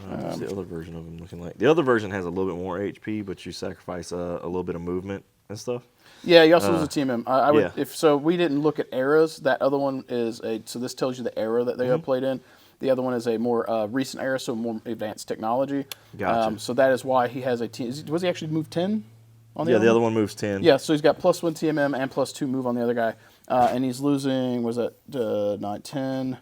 What's the other version of him looking like? The other version has a little bit more HP, but you sacrifice a little bit of movement and stuff. Yeah, you also lose a TMM. I would, if so, we didn't look at eras. That other one is so this tells you the era that they played in. The other one is a more recent era, so more advanced technology. Gotcha. So that is why he has a team. Was he actually moved 10 on the other the other one moves 10. Yeah, so he's got +1 TMM and +2 move on the other guy. And he's losing, was that 9, 10?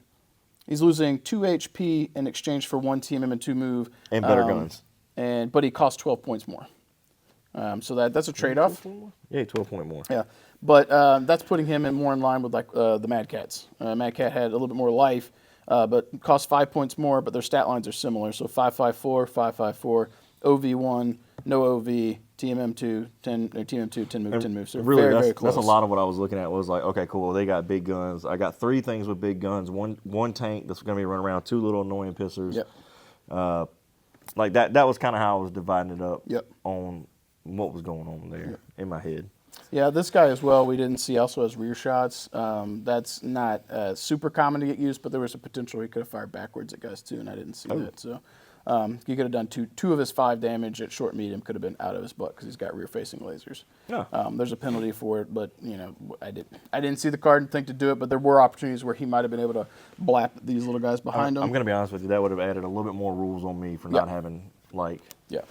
He's losing 2 HP in exchange for 1 TMM and 2 move. And better guns. But he costs 12 points more. So that's a trade-off. Yeah, 12 point more. Yeah, but that's putting him more in line with like the Mad Cats. Mad Cat had a little bit more life, but cost 5 points more, but their stat lines are similar. So 554, 554, OV1, no OV, TMM2, 10, or TMM2, 10 move, 10 move. So really, very close. That's a lot of what I was looking at. Was like, okay, cool. Well, they got big guns. I got 3 things with big guns. One tank that's going to be running around. 2 little annoying pissers. Yep. Like that. That was kind of how I was dividing it up. Yep. On what was going on there in my head. Yeah, this guy as well, we didn't see, also has rear shots. That's not super common to get used, but there was a potential he could have fired backwards at guys too, and I didn't see that. So he could have done two of his 5 damage at short medium could have been out of his butt because he's got rear facing lasers. Yeah. There's a penalty for it, but I didn't see the card and think to do it, but there were opportunities where he might have been able to blap these little guys behind him. I'm going to be honest with you, that would have added a little bit more rules on me for not having like. Yeah.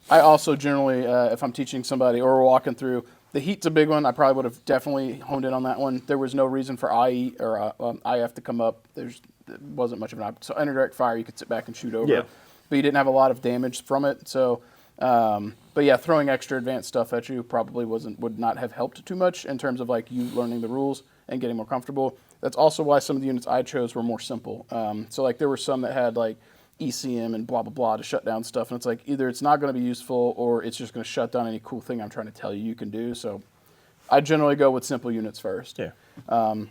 I also generally, if I'm teaching somebody or we're walking through, the heat's a big one. I probably would have definitely honed in on that one. There was no reason for IE or IF to come up. There wasn't much of an option. So indirect fire, you could sit back and shoot over. Yeah. But you didn't have a lot of damage from it. So, but yeah, throwing extra advanced stuff at you probably would not have helped too much in terms of like you learning the rules and getting more comfortable. That's also why some of the units I chose were more simple. So like there were some that had like ECM and blah, blah, blah to shut down stuff. And it's like either it's not going to be useful or it's just going to shut down any cool thing I'm trying to tell you can do. So I generally go with simple units first. Yeah. Now,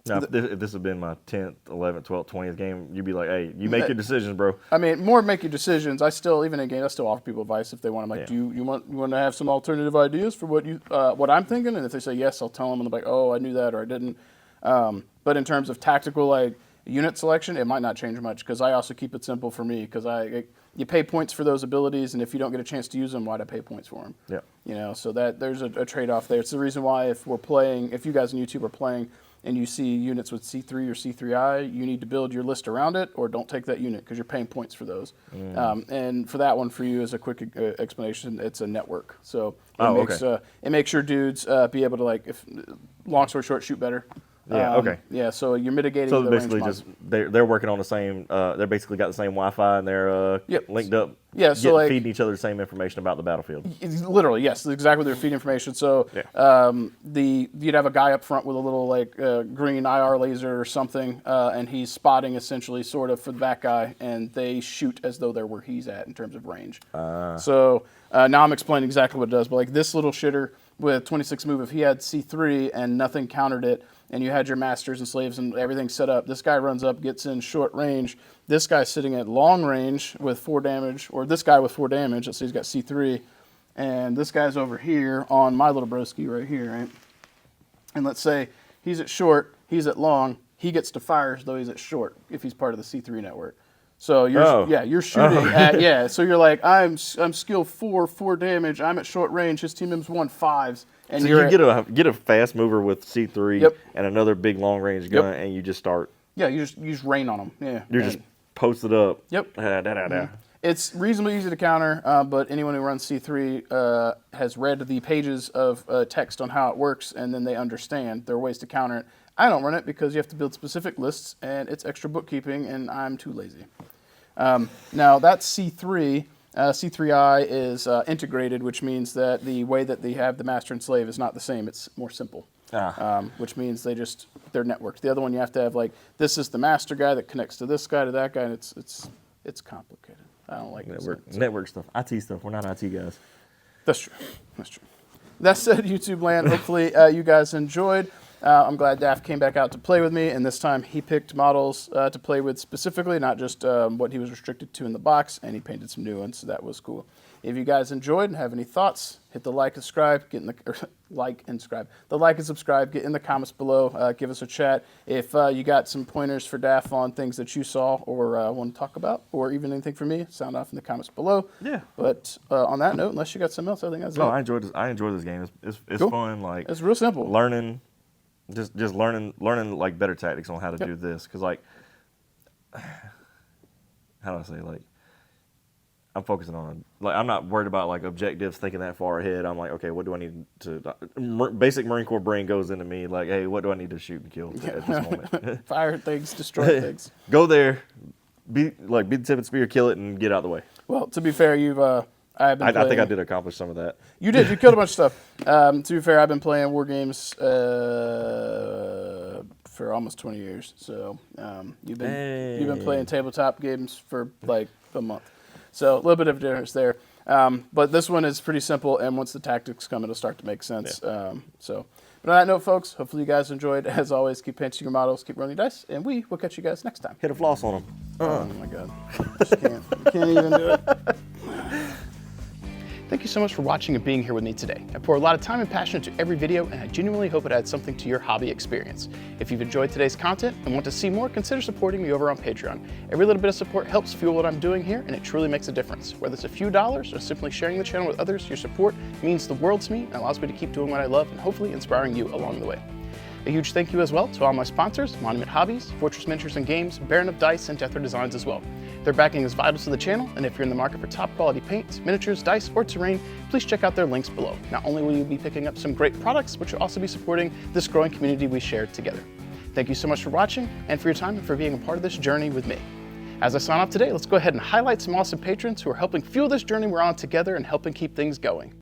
if this had been my 10th, 11th, 12th, 20th game, you'd be like, hey, you make your decisions, bro. I mean, more make your decisions. I still, even in game, I still offer people advice if they want. I'm like, do you want to have some alternative ideas for what I'm thinking? And if they say yes, I'll tell them. And they're like, oh, I knew that or I didn't. But in terms of tactical, like, unit selection, it might not change much because I also keep it simple for me because you pay points for those abilities, and if you don't get a chance to use them, why'd I pay points for them? Yeah. So that there's a trade-off there. It's the reason why if you guys on YouTube are playing and you see units with C3 or C3I, you need to build your list around it or don't take that unit because you're paying points for those. And for that one, for you, as a quick explanation, it's a network. So it makes your dudes be able to, like, if long story short, shoot better. Yeah. Okay. Yeah, so you're mitigating So the basically, range just they're working on the same. They're basically got the same Wi-Fi and they're Yep. linked up. Yeah, so like feeding each other the same information about the battlefield. literally, yes, exactly their feed information. So Yeah. you'd have a guy up front with a little like green IR laser or something, and he's spotting essentially sort of for the back guy, and they shoot as though they're where he's at in terms of range. So now I'm explaining exactly what it does. But like this little shitter with 26 move, if he had C3 and nothing countered it, and you had your masters and slaves and everything set up, this guy runs up, gets in short range. This guy's sitting at long range with 4 damage, or this guy with 4 damage. Let's say he's got C3, and this guy's over here on my little broski right here, right? And let's say he's at short, he's at long, he gets to fire as though he's at short if he's part of the C3 network. So you're shooting at so you're like I'm skill 4 damage. I'm at short range. His team members 5s. And so you get a fast mover with C3 and another big long range gun, and you just start. Yeah, you just rain on them. Yeah, you're just posted up. Yep. It's reasonably easy to counter, but anyone who runs C3 has read the pages of text on how it works, and then they understand there are ways to counter it. I don't run it because you have to build specific lists, and it's extra bookkeeping, and I'm too lazy. Now that's C3. C3I is integrated, which means that the way that they have the master and slave is not the same. It's more simple, which means they're networked. The other one you have to have like this is the master guy that connects to this guy to that guy, and it's complicated. I don't like network stuff, IT stuff. We're not IT guys. That's true. That said, YouTube land, hopefully you guys enjoyed. I'm glad Daff came back out to play with me, and this time he picked models to play with specifically, not just what he was restricted to in the box, and he painted some new ones, so that was cool. If you guys enjoyed and have any thoughts, hit the like and subscribe, get in the comments below, give us a chat. If you got some pointers for Daff on things that you saw or want to talk about, or even anything from me, sound off in the comments below. Yeah. But on that note, unless you got something else, I think that's it. I enjoyed this. I enjoy this game. It's cool. fun. Like it's real simple. Learning. Just learning like better tactics on how to do this, because like how do I say, like I'm focusing on like I'm not worried about like objectives, thinking that far ahead. I'm like, okay, what do I need to basic Marine Corps brain goes into me like, hey, what do I need to shoot and kill at this moment? Fire things, destroy things. Go there, be the tip of the spear, kill it, and get out of the way. Well, to be fair, I think I did accomplish some of that. You did. You killed a bunch of stuff. To be fair, I've been playing war games for almost 20 years. So you've been playing tabletop games for like a month. So a little bit of a difference there. But this one is pretty simple, and once the tactics come, it'll start to make sense. Yeah. But on that note, folks, hopefully you guys enjoyed. As always, keep painting your models, keep rolling your dice, and we will catch you guys next time. Hit a floss on them. Oh my God. Just can't even do it. Thank you so much for watching and being here with me today. I pour a lot of time and passion into every video, and I genuinely hope it adds something to your hobby experience. If you've enjoyed today's content and want to see more, consider supporting me over on Patreon. Every little bit of support helps fuel what I'm doing here, and it truly makes a difference. Whether it's a few dollars or simply sharing the channel with others, your support means the world to me and allows me to keep doing what I love and hopefully inspiring you along the way. A huge thank you as well to all my sponsors, Monument Hobbies, Fortress Miniatures and Games, Baron of Dice, and Death Designs as well. Their backing is vital to the channel, and if you're in the market for top quality paints, miniatures, dice, or terrain, please check out their links below. Not only will you be picking up some great products, but you'll also be supporting this growing community we share together. Thank you so much for watching, and for your time, and for being a part of this journey with me. As I sign off today, let's go ahead and highlight some awesome patrons who are helping fuel this journey we're on together and helping keep things going.